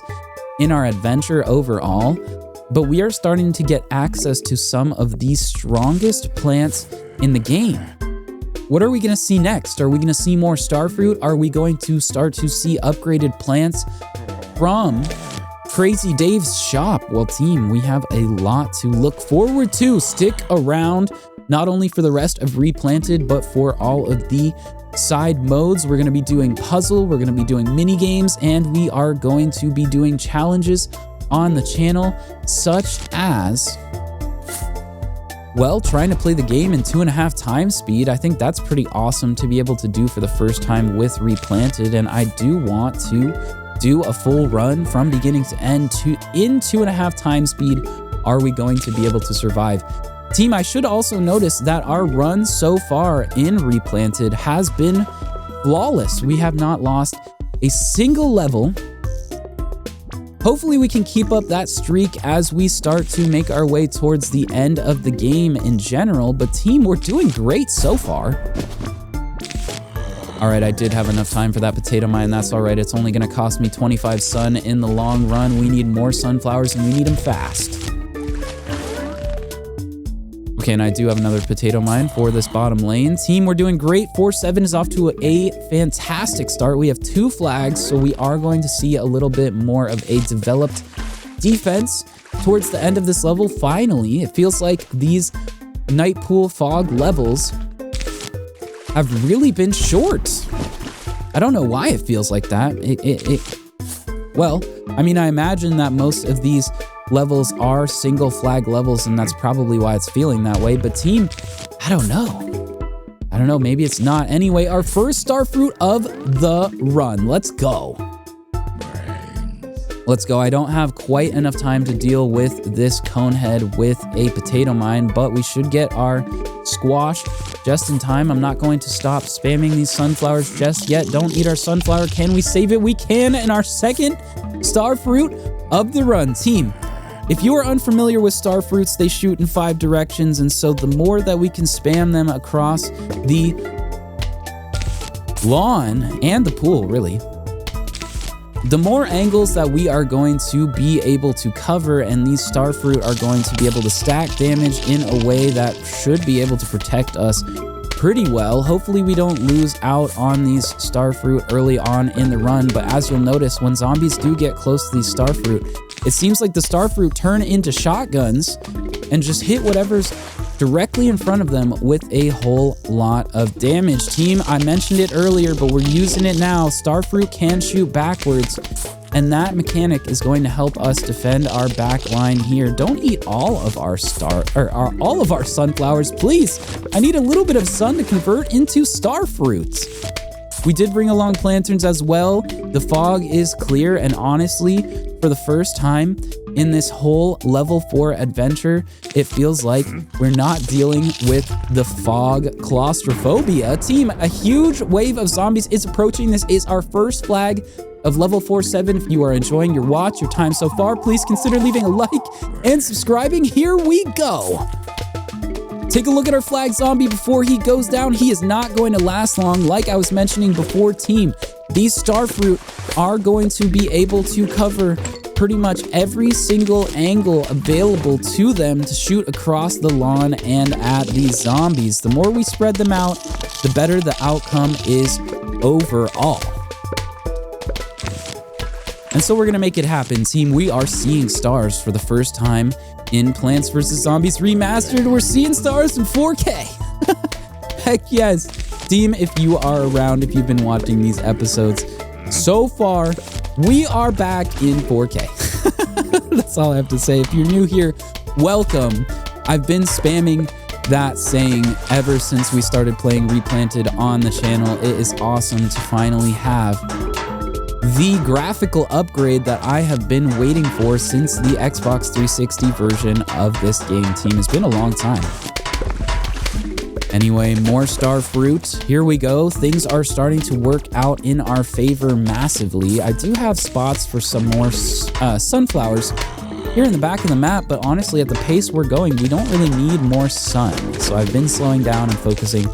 A: in our adventure overall, but we are starting to get access to some of the strongest plants in the game. What are we going to see next? Are we going to see more star fruit? Are we going to start to see upgraded plants from Crazy Dave's shop? Well, team, we have a lot to look forward to. Stick around, not only for the rest of Replanted, but for all of the side modes. We're going to be doing puzzle, we're going to be doing mini games, and we are going to be doing challenges on the channel, such as well, trying to play the game in 2.5 times speed. I think that's pretty awesome to be able to do for the first time with Replanted, and I do want to do a full run from beginning to end in 2.5 times speed. Are we going to be able to survive? Team, I should also notice that our run so far in Replanted has been flawless. We have not lost a single level. Hopefully we can keep up that streak as we start to make our way towards the end of the game in general, but team, we're doing great so far. All right, I did have enough time for that potato mine. That's all right. It's only going to cost me 25 sun in the long run. We need more sunflowers and we need them fast. Okay, and I do have another potato mine for this bottom lane. Team, we're doing great. 4-7 is off to a fantastic start. We have 2 flags, so we are going to see a little bit more of a developed defense towards the end of this level. Finally, it feels like these night pool fog levels have really been short. I don't know why it feels like that. Well, I mean, I imagine that most of these levels are single flag levels, and that's probably why it's feeling that way. But team, I don't know. Maybe it's not. Anyway, our first star fruit of the run. Let's go. Let's go. I don't have quite enough time to deal with this cone head with a potato mine, but we should get our squash just in time. I'm not going to stop spamming these sunflowers just yet. Don't eat our sunflower. Can we save it? We can. And our second star fruit of the run. Team, if you are unfamiliar with star fruits, they shoot in 5 directions, and so the more that we can spam them across the lawn and the pool, really, the more angles that we are going to be able to cover, and these star fruit are going to be able to stack damage in a way that should be able to protect us pretty well. Hopefully we don't lose out on these star fruit early on in the run, but as you'll notice, when zombies do get close to these star fruit, it seems like the star fruit turn into shotguns and just hit whatever's directly in front of them with a whole lot of damage. Team, I mentioned it earlier, but we're using it now. Star fruit can shoot backwards, and that mechanic is going to help us defend our back line here. Don't eat all of our all of our sunflowers, please. I need a little bit of sun to convert into star fruits. We did bring along plantains as well. The fog is clear, and honestly, for the first time in this whole level 4 adventure, it feels like we're not dealing with the fog claustrophobia. Team, a huge wave of zombies is approaching. This is our first flag of level 4-7. If you are enjoying your watch, your time so far, please consider leaving a like and subscribing. Here we go. Take a look at our flag zombie before he goes down. He is not going to last long. Like I was mentioning before, team, these star fruit are going to be able to cover pretty much every single angle available to them to shoot across the lawn and at these zombies. The more we spread them out, the better the outcome is overall. And so we're going to make it happen, team. We are seeing stars for the first time in Plants vs. Zombies Remastered. We're seeing stars in 4K. Heck yes. Team, if you are around, if you've been watching these episodes, so far, we are back in 4K. That's all I have to say. If you're new here, welcome. I've been spamming that saying ever since we started playing Replanted on the channel. It is awesome to finally have the graphical upgrade that I have been waiting for since the Xbox 360 version of this game. Team, it's been a long time. Anyway, more star fruit. Here we go. Things are starting to work out in our favor massively. I do have spots for some more sunflowers here in the back of the map, but honestly, at the pace we're going, we don't really need more sun. So I've been slowing down and focusing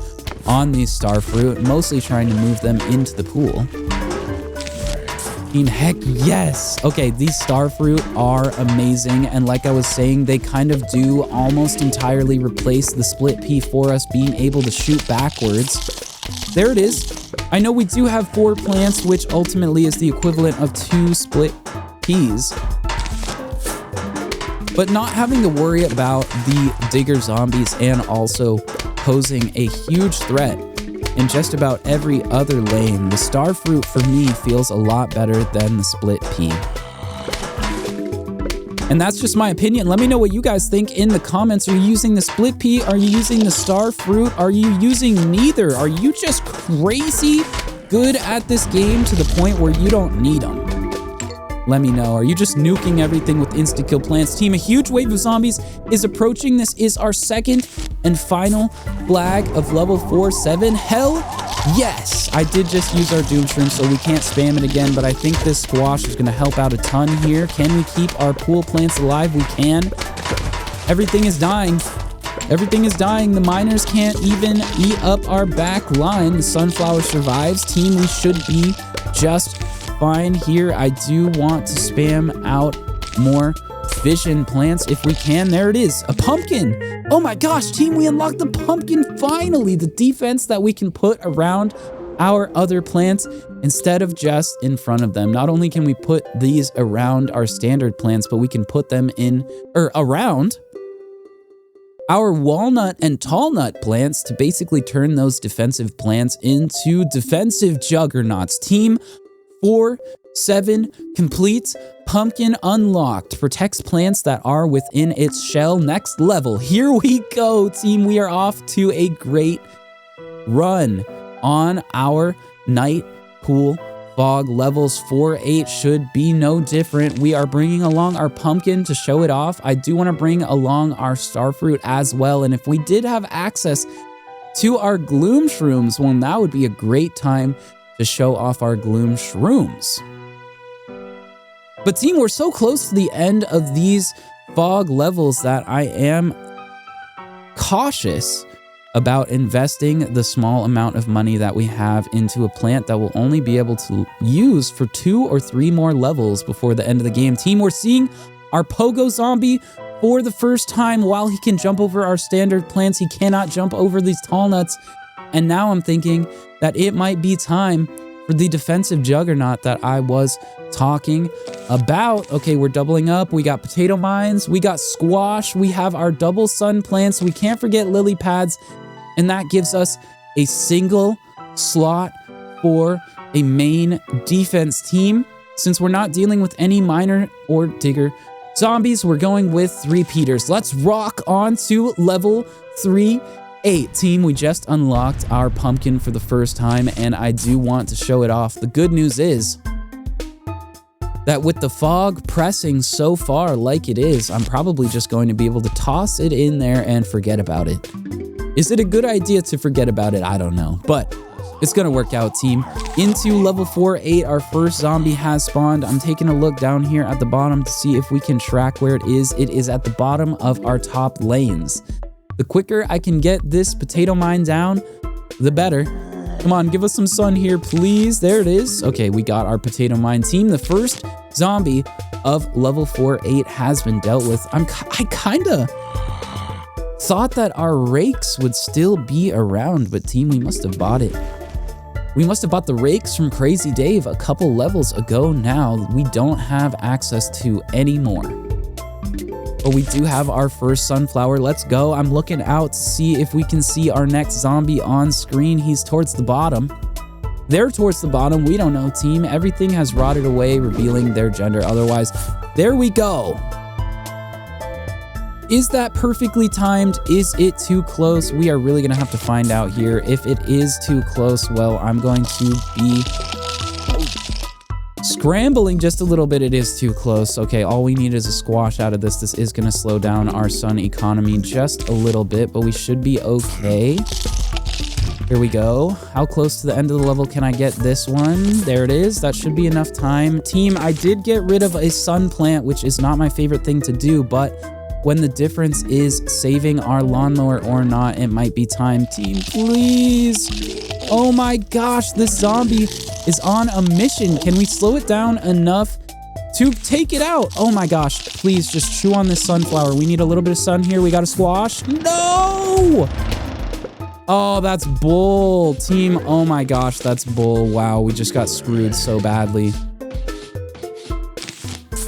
A: on these star fruit, mostly trying to move them into the pool. Heck yes. Okay, these star fruit are amazing, and like I was saying, they kind of do almost entirely replace the split pea for us, being able to shoot backwards. There it is. I know we do have 4 plants, which ultimately is the equivalent of 2 split peas, but not having to worry about the digger zombies and also posing a huge threat in just about every other lane. The star fruit for me feels a lot better than the split pea. And that's just my opinion. Let me know what you guys think in the comments. Are you using the split pea? Are you using the star fruit? Are you using neither? Are you just crazy good at this game to the point where you don't need them? Let me know. Are you just nuking everything with insta-kill plants? Team, a huge wave of zombies is approaching. This is our second and final flag of level 4-7. Hell yes! I did just use our Doom Shroom, so we can't spam it again, but I think this squash is going to help out a ton here. Can we keep our pool plants alive? We can. Everything is dying. Everything is dying. The miners can't even eat up our back line. The sunflower survives. Team, we should be just fine here. I do want to spam out more vision plants if we can. There it is, a pumpkin. Oh my gosh, team, we unlocked the pumpkin finally. The defense that we can put around our other plants instead of just in front of them. Not only can we put these around our standard plants, but we can put them in or around our walnut and tall nut plants to basically turn those defensive plants into defensive juggernauts. Team, 4-7 complete. Pumpkin unlocked. Protects plants that are within its shell. Next level. Here we go, team. We are off to a great run on our night pool fog. Levels 4-8 should be no different. We are bringing along our pumpkin to show it off. I do want to bring along our starfruit as well. And if we did have access to our gloom shrooms, well, now would be a great time to show off our gloom shrooms. But team, we're so close to the end of these fog levels that I am cautious about investing the small amount of money that we have into a plant that will only be able to use for 2 or 3 more levels before the end of the game. Team, we're seeing our pogo zombie for the first time. While he can jump over our standard plants, he cannot jump over these tall nuts. And now I'm thinking that it might be time for the defensive juggernaut that I was talking about. Okay, we're doubling up. We got potato mines. We got squash. We have our double sun plants. We can't forget lily pads. And that gives us a single slot for a main defense team. Since we're not dealing with any miner or digger zombies, we're going with 3 Peters. Let's rock on to level 3-8. Team, we just unlocked our pumpkin for the first time, and I do want to show it off. The good news is that with the fog pressing so far like it is, I'm probably just going to be able to toss it in there and forget about it. Is it a good idea to forget about it? I don't know, but it's gonna work out, team. Into level 4-8, our first zombie has spawned. I'm taking a look down here at the bottom to see if we can track where it is. It is at the bottom of our top lanes. The quicker I can get this potato mine down, the better. Come on, give us some sun here, please. There it is. Okay, we got our potato mine. Team, the first zombie of level 4-8 has been dealt with. I kinda thought that our rakes would still be around, but team, we must have bought it. We must have bought the rakes from Crazy Dave a couple levels ago now. We don't have access to anymore. But we do have our first sunflower. Let's go. I'm looking out to see if we can see our next zombie on screen. He's towards the bottom. They're towards the bottom. We don't know, team. Everything has rotted away, revealing their gender. Otherwise, there we go. Is that perfectly timed? Is it too close? We are really going to have to find out here. If it is too close, well, I'm going to be scrambling just a little bit. It is too close. Okay, all we need is a squash out of this. This is going to slow down our sun economy just a little bit, but we should be okay. Here we go. How close to the end of the level can I get this one? There it is. That should be enough time. Team, I did get rid of a sun plant, which is not my favorite thing to do, but when the difference is saving our lawnmower or not, it might be time. Team, please. Oh my gosh, this zombie is on a mission. Can we slow it down enough to take it out? Oh my gosh, please just chew on this sunflower. We need a little bit of sun here. We got a squash. No! Oh, that's bull. Team, oh my gosh, that's bull. Wow, we just got screwed so badly.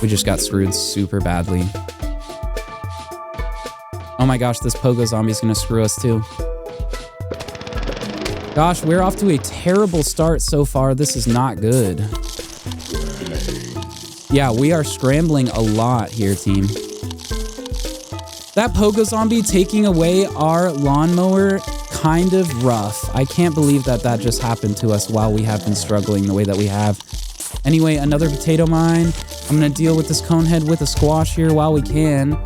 A: We just got screwed super badly. Oh my gosh, this pogo zombie is gonna screw us too. Gosh, we're off to a terrible start so far. This is not good. Yeah, we are scrambling a lot here, team. That Pogo Zombie taking away our lawnmower, kind of rough. I can't believe that that just happened to us while we have been struggling the way that we have. Anyway, another potato mine. I'm gonna deal with this conehead with a squash here while we can.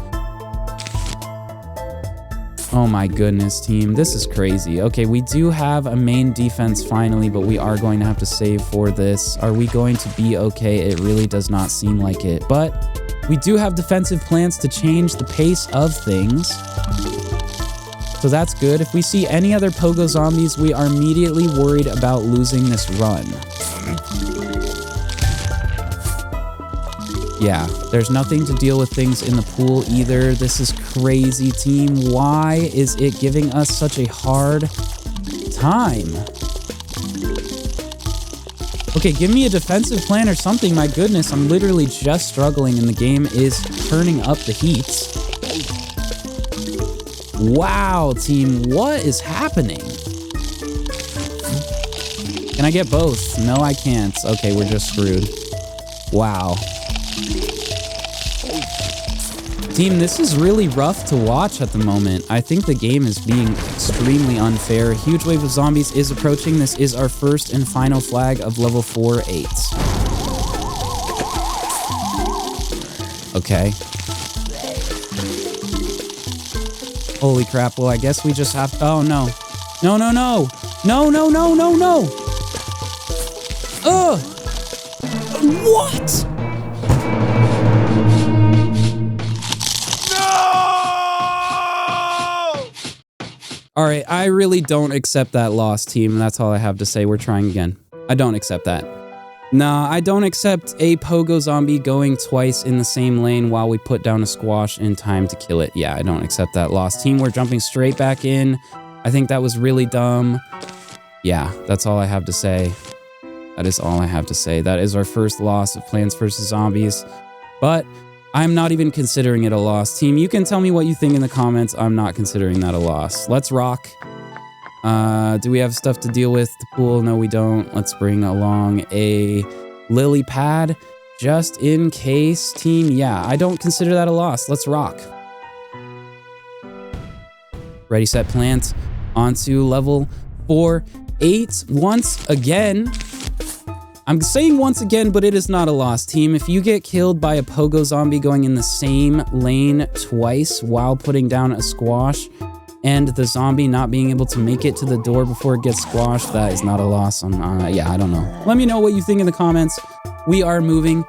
A: Oh my goodness, team. This is crazy. Okay, we do have a main defense finally, but we are going to have to save for this. Are we going to be okay? It really does not seem like it. But we do have defensive plans to change the pace of things. So that's good. If we see any other Pogo Zombies, we are immediately worried about losing this run. Yeah, there's nothing to deal with things in the pool either. This is crazy, team. Why is it giving us such a hard time? Okay, give me a defensive plan or something. My goodness, I'm literally just struggling and the game is turning up the heat. Wow, team, what is happening? Can I get both? No, I can't. Okay, we're just screwed. Wow. Team, this is really rough to watch at the moment. I think the game is being extremely unfair. A huge wave of zombies is approaching. This is our first and final flag of level 4-8. Okay. Holy crap. Well, I guess we just have... Oh, no. No, no, no. No, no, no, no, no. Ugh. What? All right, I really don't accept that loss, team. That's all I have to say. We're trying again. I don't accept that. Nah, I don't accept a Pogo Zombie going twice in the same lane while we put down a squash in time to kill it. Yeah, I don't accept that loss. Team, we're jumping straight back in. I think that was really dumb. Yeah, that's all I have to say. That is all I have to say. That is our first loss of Plants vs. Zombies. But I'm not even considering it a loss. Team, you can tell me what you think in the comments. I'm not considering that a loss. Let's rock. Do we have stuff to deal with? The pool? No, we don't. Let's bring along a lily pad just in case, team. Yeah, I don't consider that a loss. Let's rock. Ready, set, plant. Onto level 4-8 once again. I'm saying once again, but it is not a loss, team. If you get killed by a Pogo Zombie going in the same lane twice while putting down a squash and the zombie not being able to make it to the door before it gets squashed, that is not a loss. Yeah, I don't know. Let me know what you think in the comments. We are moving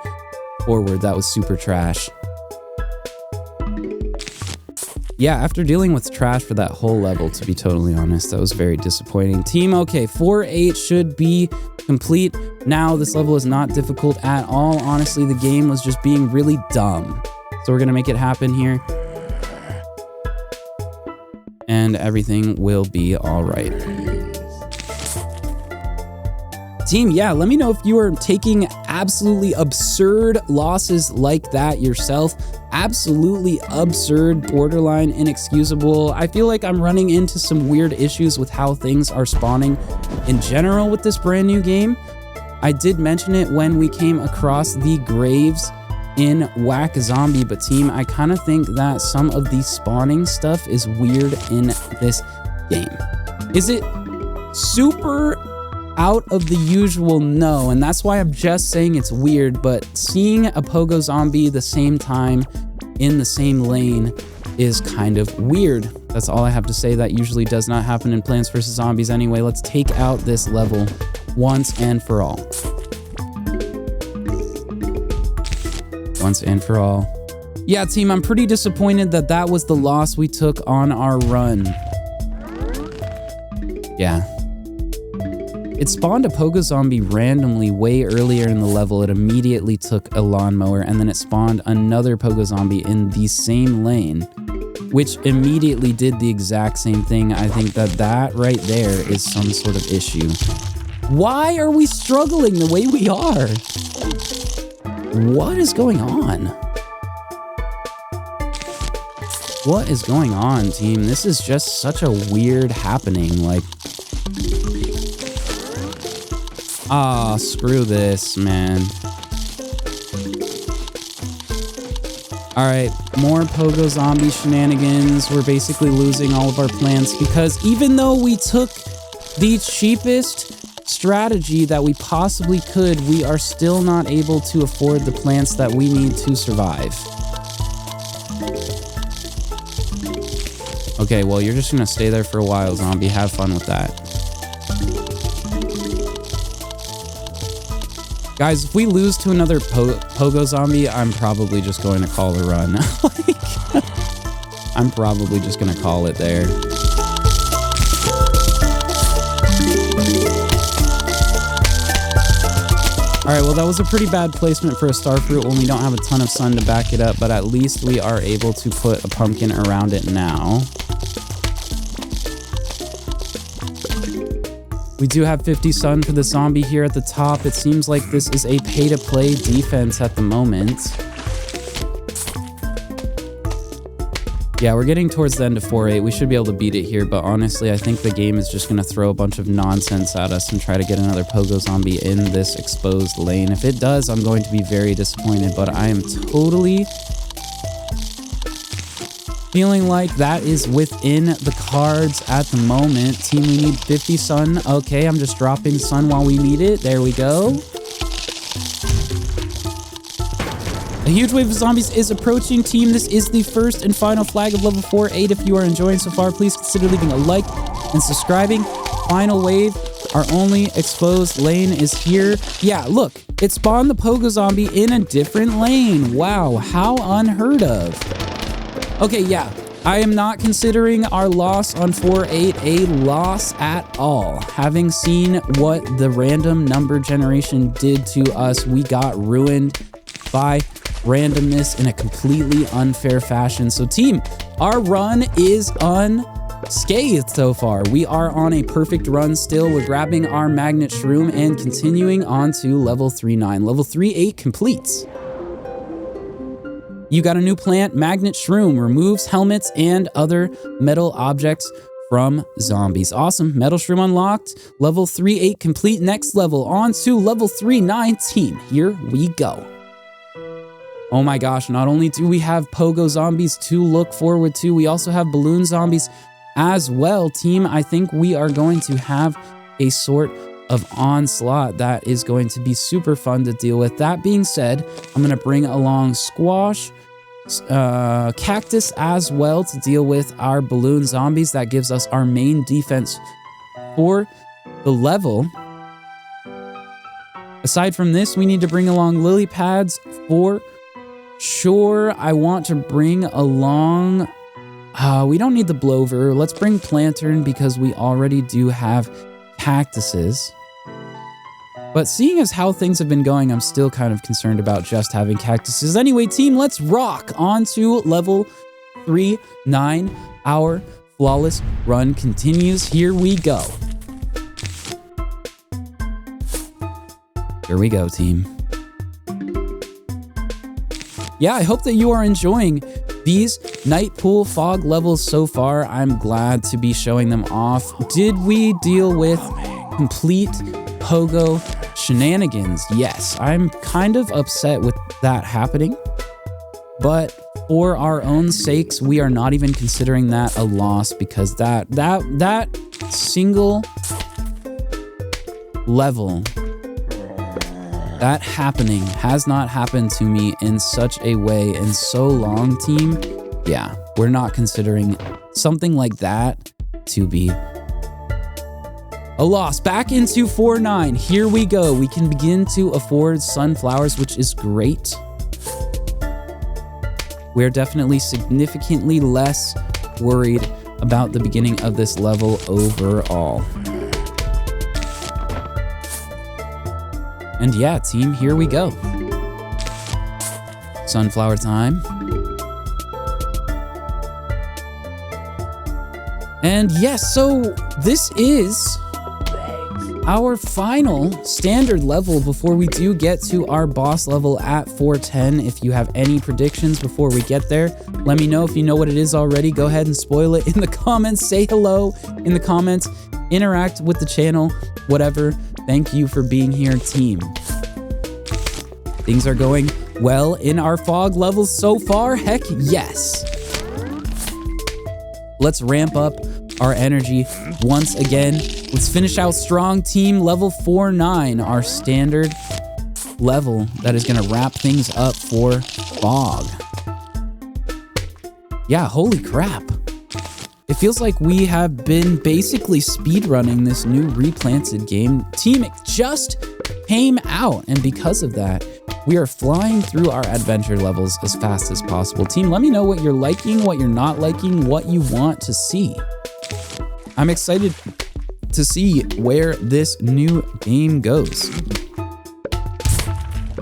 A: forward. That was super trash. Yeah, after dealing with trash for that whole level, to be totally honest, that was very disappointing. Team, okay, 4-8 should be complete. Now, this level is not difficult at all. Honestly, the game was just being really dumb. So we're gonna make it happen here. And everything will be all right. Team, yeah, let me know if you are taking absolutely absurd losses like that yourself. Absolutely absurd, borderline inexcusable. I feel like I'm running into some weird issues with how things are spawning in general with this brand new game. I did mention it when we came across the graves in Whack Zombie, but team, I kind of think that some of the spawning stuff is weird in this game. Is it super out of the usual? No, and that's why I'm just saying it's weird, but seeing a Pogo Zombie the same time in the same lane is kind of weird. That's all I have to say. That usually does not happen in Plants vs. Zombies anyway. Let's take out this level once and for all. Once and for all. Yeah, team, I'm pretty disappointed that that was the loss we took on our run. Yeah. It spawned a Pogo Zombie randomly way earlier in the level. It immediately took a lawnmower, and then it spawned another Pogo Zombie in the same lane, which immediately did the exact same thing. I think that that right there is some sort of issue. Why are we struggling the way we are? What is going on? What is going on, team? This is just such a weird happening. Like, ah, screw this, man. All right, more Pogo Zombie shenanigans. We're basically losing all of our plants because even though we took the cheapest strategy that we possibly could, we are still not able to afford the plants that we need to survive. Okay, well, you're just gonna stay there for a while, zombie. Have fun with that. Guys, if we lose to another Pogo Zombie, I'm probably just going to call the run. I'm probably just going to call it there. All right, well, that was a pretty bad placement for a Starfruit when we don't have a ton of sun to back it up, but at least we are able to put a pumpkin around it now. We do have 50 sun for the zombie here at the top. It seems like this is a pay-to-play defense at the moment. Yeah, we're getting towards the end of 4-8. We should be able to beat it here, but honestly, I think the game is just going to throw a bunch of nonsense at us and try to get another Pogo Zombie in this exposed lane. If it does, I'm going to be very disappointed, but I am totally feeling like that is within the cards at the moment. Team, we need 50 sun. Okay, I'm just dropping sun while we need it. There we go. A huge wave of zombies is approaching, team. This is the first and final flag of level 4-8. If you are enjoying so far, please consider leaving a like and subscribing. Final wave. Our only exposed lane is here. Yeah, look, it spawned the Pogo Zombie in a different lane. Wow, how unheard of. Okay, yeah, I am not considering our loss on 4-8 a loss at all. Having seen what the random number generation did to us, we got ruined by randomness in a completely unfair fashion. So team, our run is unscathed so far. We are on a perfect run still. We're grabbing our magnet shroom and continuing on to level 3-9. Level 3-8 completes. You got a new plant, Magnet Shroom, removes helmets and other metal objects from zombies. Awesome, Metal Shroom unlocked, level 3-8 complete, next level, on to level 3-9 team. Here we go. Oh my gosh, not only do we have Pogo Zombies to look forward to, we also have Balloon Zombies as well. Team, I think we are going to have a sort of onslaught that is going to be super fun to deal with. That being said, I'm going to bring along Squash, Cactus as well to deal with our Balloon Zombies. That gives us our main defense for the level. Aside from this, we need to bring along Lily Pads for sure. I want to bring along... we don't need the Blover. Let's bring Plantern because we already do have cactuses. But seeing as how things have been going, I'm still kind of concerned about just having cactuses. Anyway, team, let's rock on to level 3-9. Our flawless run continues. Here we go. Here we go, team. Yeah, I hope that you are enjoying these night pool fog levels so far. I'm glad to be showing them off. Did we deal with complete Pogo shenanigans? Yes, I'm kind of upset with that happening, but for our own sakes, we are not even considering that a loss because that single level, that happening has not happened to me in such a way in so long, team. Yeah, we're not considering something like that to be a loss. Back into 4-9. Here we go. We can begin to afford sunflowers, which is great. We're definitely significantly less worried about the beginning of this level overall. And yeah, team, here we go. Sunflower time. And yes, so this is our final standard level before we do get to our boss level at 410. If you have any predictions before we get there, let me know. If you know what it is already, go ahead and spoil it in the comments. Say hello in the comments. Interact with the channel, whatever. Thank you for being here, team. Things are going well in our fog levels so far? Heck yes. Let's ramp up our energy once again. Let's finish out strong, team. Level 4-9, our standard level that is going to wrap things up for fog. Yeah, holy crap. It feels like we have been basically speedrunning this new Replanted game. Team, it just came out, and because of that, we are flying through our adventure levels as fast as possible. Team, let me know what you're liking, what you're not liking, what you want to see. I'm excited to see where this new game goes.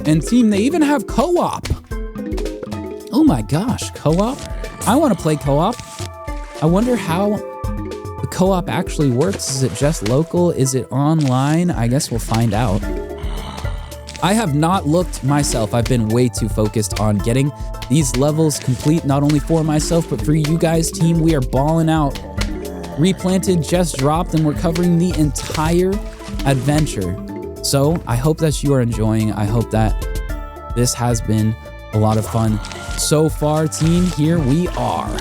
A: And team, they even have co-op. Oh my gosh, co-op? I want to play co-op. I wonder how the co-op actually works. Is it just local? Is it online? I guess we'll find out. I have not looked myself. I've been way too focused on getting these levels complete, not only for myself, but for you guys, team. We are balling out. Replanted just dropped, and we're covering the entire adventure. So I hope that you are enjoying. I hope that this has been a lot of fun so far, team. Here we are.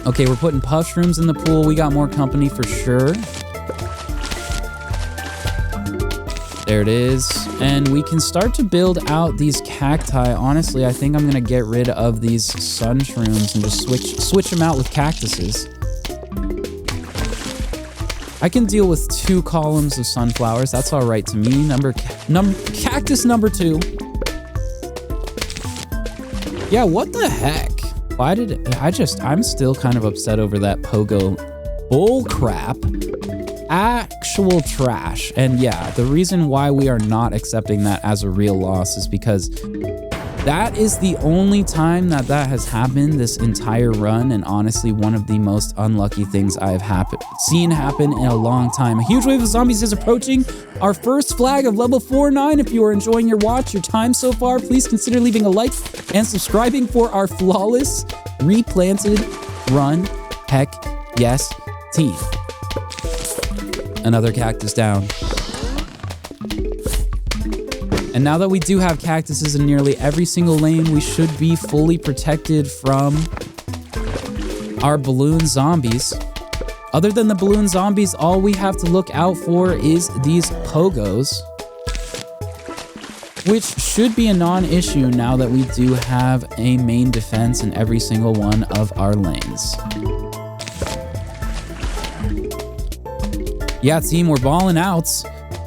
A: Okay, we're putting mushrooms in the pool. We got more company for sure. There it is. And we can start to build out these cacti. Honestly, I think I'm going to get rid of these sun shrooms and just switch them out with cactuses. I can deal with 2 columns of sunflowers. That's all right to me. Cactus number 2. Yeah, what the heck? Why did it, I'm still kind of upset over that pogo bull crap. Actual trash. And yeah, the reason why we are not accepting that as a real loss is because that is the only time that has happened this entire run, and honestly one of the most unlucky things I have seen happen in a long time. A huge wave of zombies is approaching. Our first flag of level 4-9. If you are enjoying your time so far, please consider leaving a like and subscribing for our flawless Replanted run. Heck yes, team. Another cactus down. And now that we do have cactuses in nearly every single lane, we should be fully protected from our balloon zombies. Other than the balloon zombies, all we have to look out for is these pogos, which should be a non-issue now that we do have a main defense in every single one of our lanes. Yeah, team, we're balling out.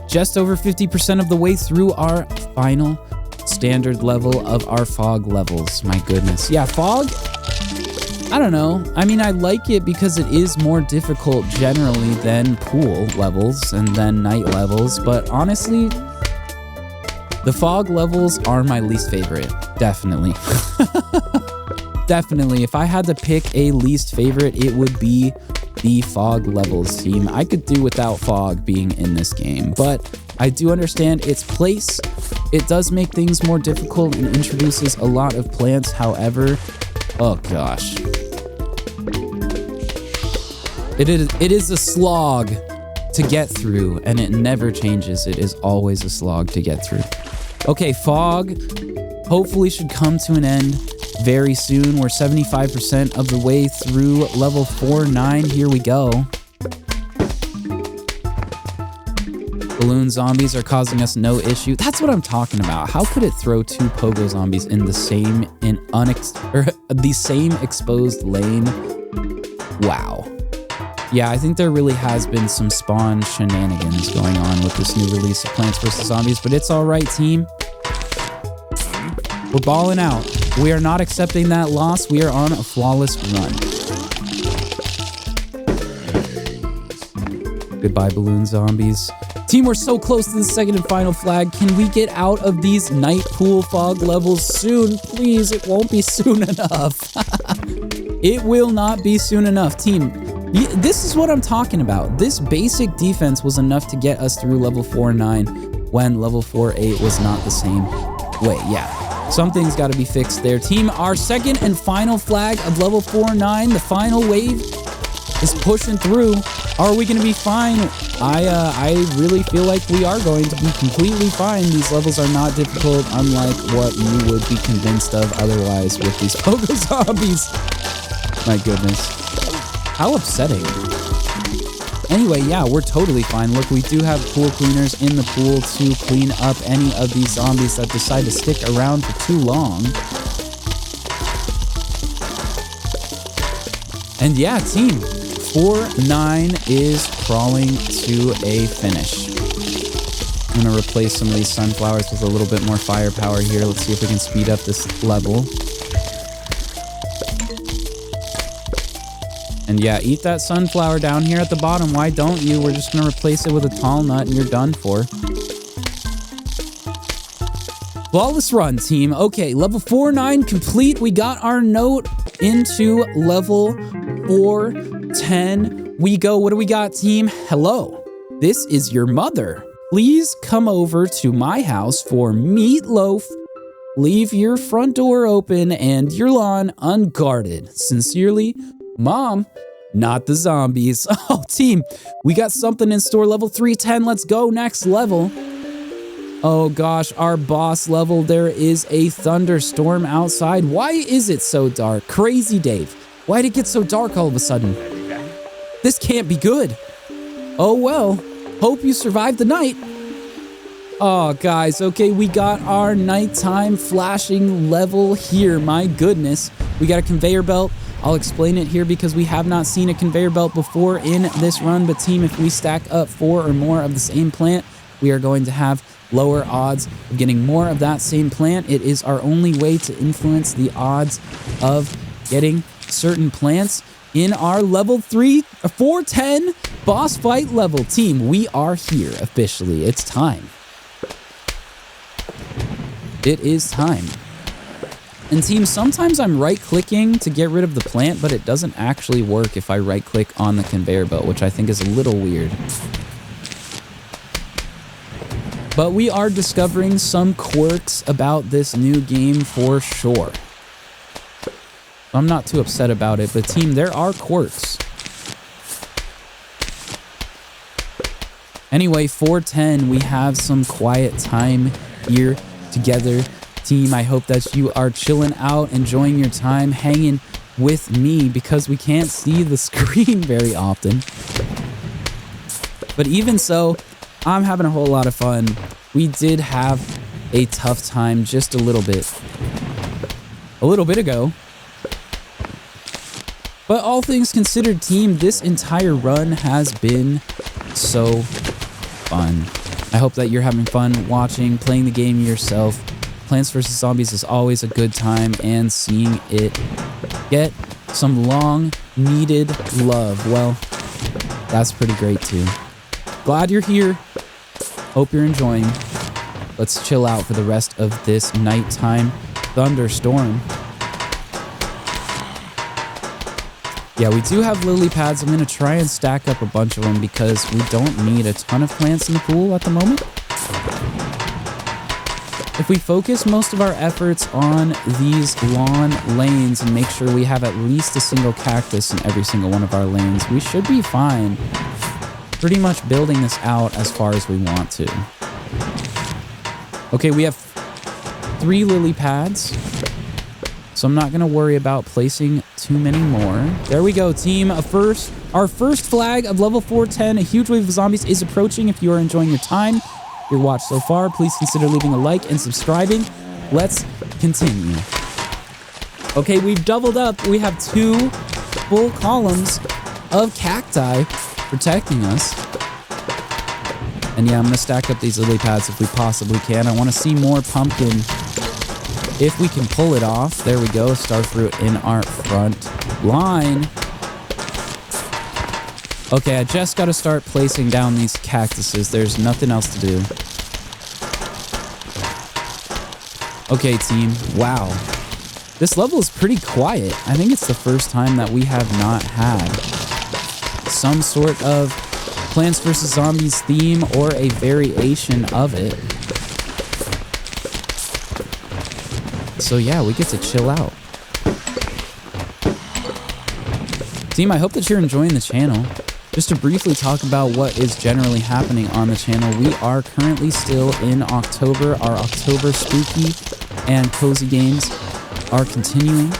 A: Just over 50% of the way through our final standard level of our fog levels. My goodness. Yeah, fog, I don't know. I mean, I like it because it is more difficult generally than pool levels and then night levels, but honestly, the fog levels are my least favorite. Definitely. Definitely. If I had to pick a least favorite, it would be the fog levels, team. I could do without fog being in this game, but I do understand its place. It does make things more difficult and introduces a lot of plants. However, oh gosh, it is a slog to get through, and it never changes. It is always a slog to get through. Okay, fog hopefully should come to an end very soon. We're 75% of the way through level 4-9. Here we go. Balloon zombies are causing us no issue. That's what I'm talking about. How could it throw 2 pogo zombies in the same the same exposed lane? Wow. Yeah, I think there really has been some spawn shenanigans going on with this new release of Plants vs. Zombies, but it's all right, team. We're balling out. We are not accepting that loss. We are on a flawless run. Goodbye, balloon zombies. Team, we're so close to the second and final flag. Can we get out of these night pool fog levels soon? Please, it won't be soon enough. It will not be soon enough. Team, this is what I'm talking about. This basic defense was enough to get us through level 4-9 when level 4-8 was not the same way. Yeah. Something's got to be fixed there. Team, our second and final flag of level 4-9, the final wave is pushing through. Are we going to be fine? I really feel like we are going to be completely fine. These levels are not difficult, unlike what you would be convinced of otherwise with these Pogo Zombies. My goodness. How upsetting. Anyway, yeah, we're totally fine. Look, we do have pool cleaners in the pool to clean up any of these zombies that decide to stick around for too long. And yeah, team, 4-9 is crawling to a finish. I'm going to replace some of these sunflowers with a little bit more firepower here. Let's see if we can speed up this level. And yeah, eat that sunflower down here at the bottom. Why don't you? We're just going to replace it with a tall nut and you're done for. Flawless run, team. Okay, level 4-9 complete. We got our note into level 4-10. We go. What do we got, team? Hello, this is your mother. Please come over to my house for Meatloaf. Leave your front door open and your lawn unguarded. Sincerely, Mom. Not the zombies. Oh, team, we got something in store. Level 310. Let's go. Next level. Oh gosh, our boss level. There is a thunderstorm outside. Why is it so dark? Crazy Dave. Why'd it get so dark all of a sudden? This can't be good. Oh well. Hope you survived the night. Oh guys, okay, we got our nighttime flashing level here. My goodness. We got a conveyor belt. I'll explain it here because we have not seen a conveyor belt before in this run. But team, if we stack up 4 or more of the same plant, we are going to have lower odds of getting more of that same plant. It is our only way to influence the odds of getting certain plants in our level 410 boss fight level. Team, we are here officially. It's time. It is time. And team, sometimes I'm right-clicking to get rid of the plant, but it doesn't actually work if I right-click on the conveyor belt, which I think is a little weird. But we are discovering some quirks about this new game for sure. I'm not too upset about it, but team, there are quirks. Anyway, 410, we have some quiet time here together. Team, I hope that you are chilling out, enjoying your time, hanging with me because we can't see the screen very often. But even so, I'm having a whole lot of fun. We did have a tough time just a little bit ago. But all things considered, team, this entire run has been so fun. I hope that you're having fun watching, playing the game yourself. Plants vs. Zombies is always a good time, and seeing it get some long-needed love, well, that's pretty great too. Glad you're here. Hope you're enjoying. Let's chill out for the rest of this nighttime thunderstorm. Yeah, we do have lily pads. I'm going to try and stack up a bunch of them because we don't need a ton of plants in the pool at the moment. If we focus most of our efforts on these lawn lanes and make sure we have at least a single cactus in every single one of our lanes, we should be fine. Pretty much building this out as far as we want to. Okay, we have 3 lily pads, so I'm not going to worry about placing too many more. There we go, team. Our first flag of level 410. A huge wave of zombies is approaching. If you are enjoying your time, your watch so far, please consider leaving a like and subscribing. Let's continue. Okay, we've doubled up. We have 2 full columns of cacti protecting us. And yeah, I'm going to stack up these lily pads if we possibly can. I want to see more pumpkin if we can pull it off. There we go, starfruit in our front line. Okay, I just got to start placing down these cactuses. There's nothing else to do. Okay, team. Wow. This level is pretty quiet. I think it's the first time that we have not had some sort of Plants vs. Zombies theme or a variation of it. So yeah, we get to chill out. Team, I hope that you're enjoying the channel. Just to briefly talk about what is generally happening on the channel, we are currently still in October. Our October spooky and cozy games are continuing.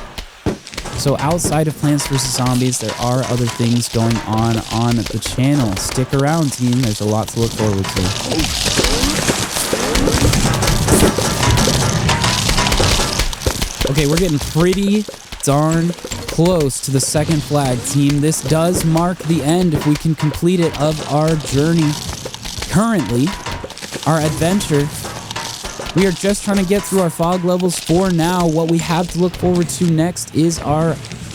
A: So outside of Plants vs. Zombies, there are other things going on the channel. Stick around, team. There's a lot to look forward to. Okay, we're getting pretty darn close to the second flag, team. This does mark the end, if we can complete it, of our journey. Currently, our adventure, we are just trying to get through our fog levels for now. What we have to look forward to next is our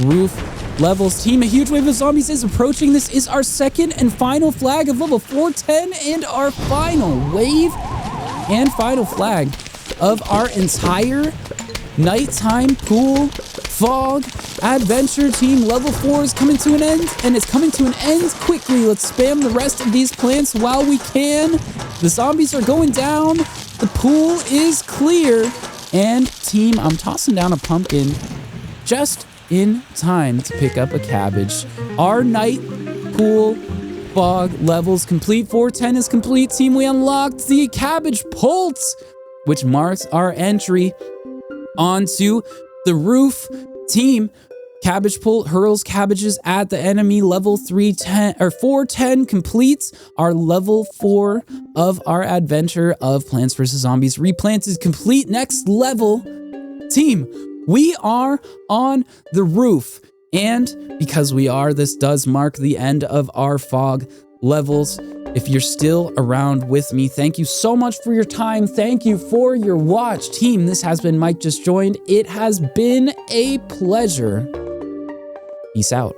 A: roof levels. Team, a huge wave of zombies is approaching. This is our second and final flag of level 410 and our final wave and final flag of our entire nighttime pool fog adventure. Team, level 4 is coming to an end, and it's coming to an end quickly. Let's spam the rest of these plants while we can. The zombies are going down. The pool is clear. And team, I'm tossing down a pumpkin just in time to pick up a cabbage. Our night pool fog levels complete. 410 is complete. Team, we unlocked the cabbage pulse, which marks our entry onto the roof. Team, Cabbage Pult hurls cabbages at the enemy. Level 410 completes our level 4 of our adventure of Plants vs. Zombies Replanted complete. Next level, team, we are on the roof. And because we are, this does mark the end of our fog levels. If you're still around with me, thank you so much for your time. Thank you for your watch. Team, this has been Mike Just Joined. It has been a pleasure. Peace out.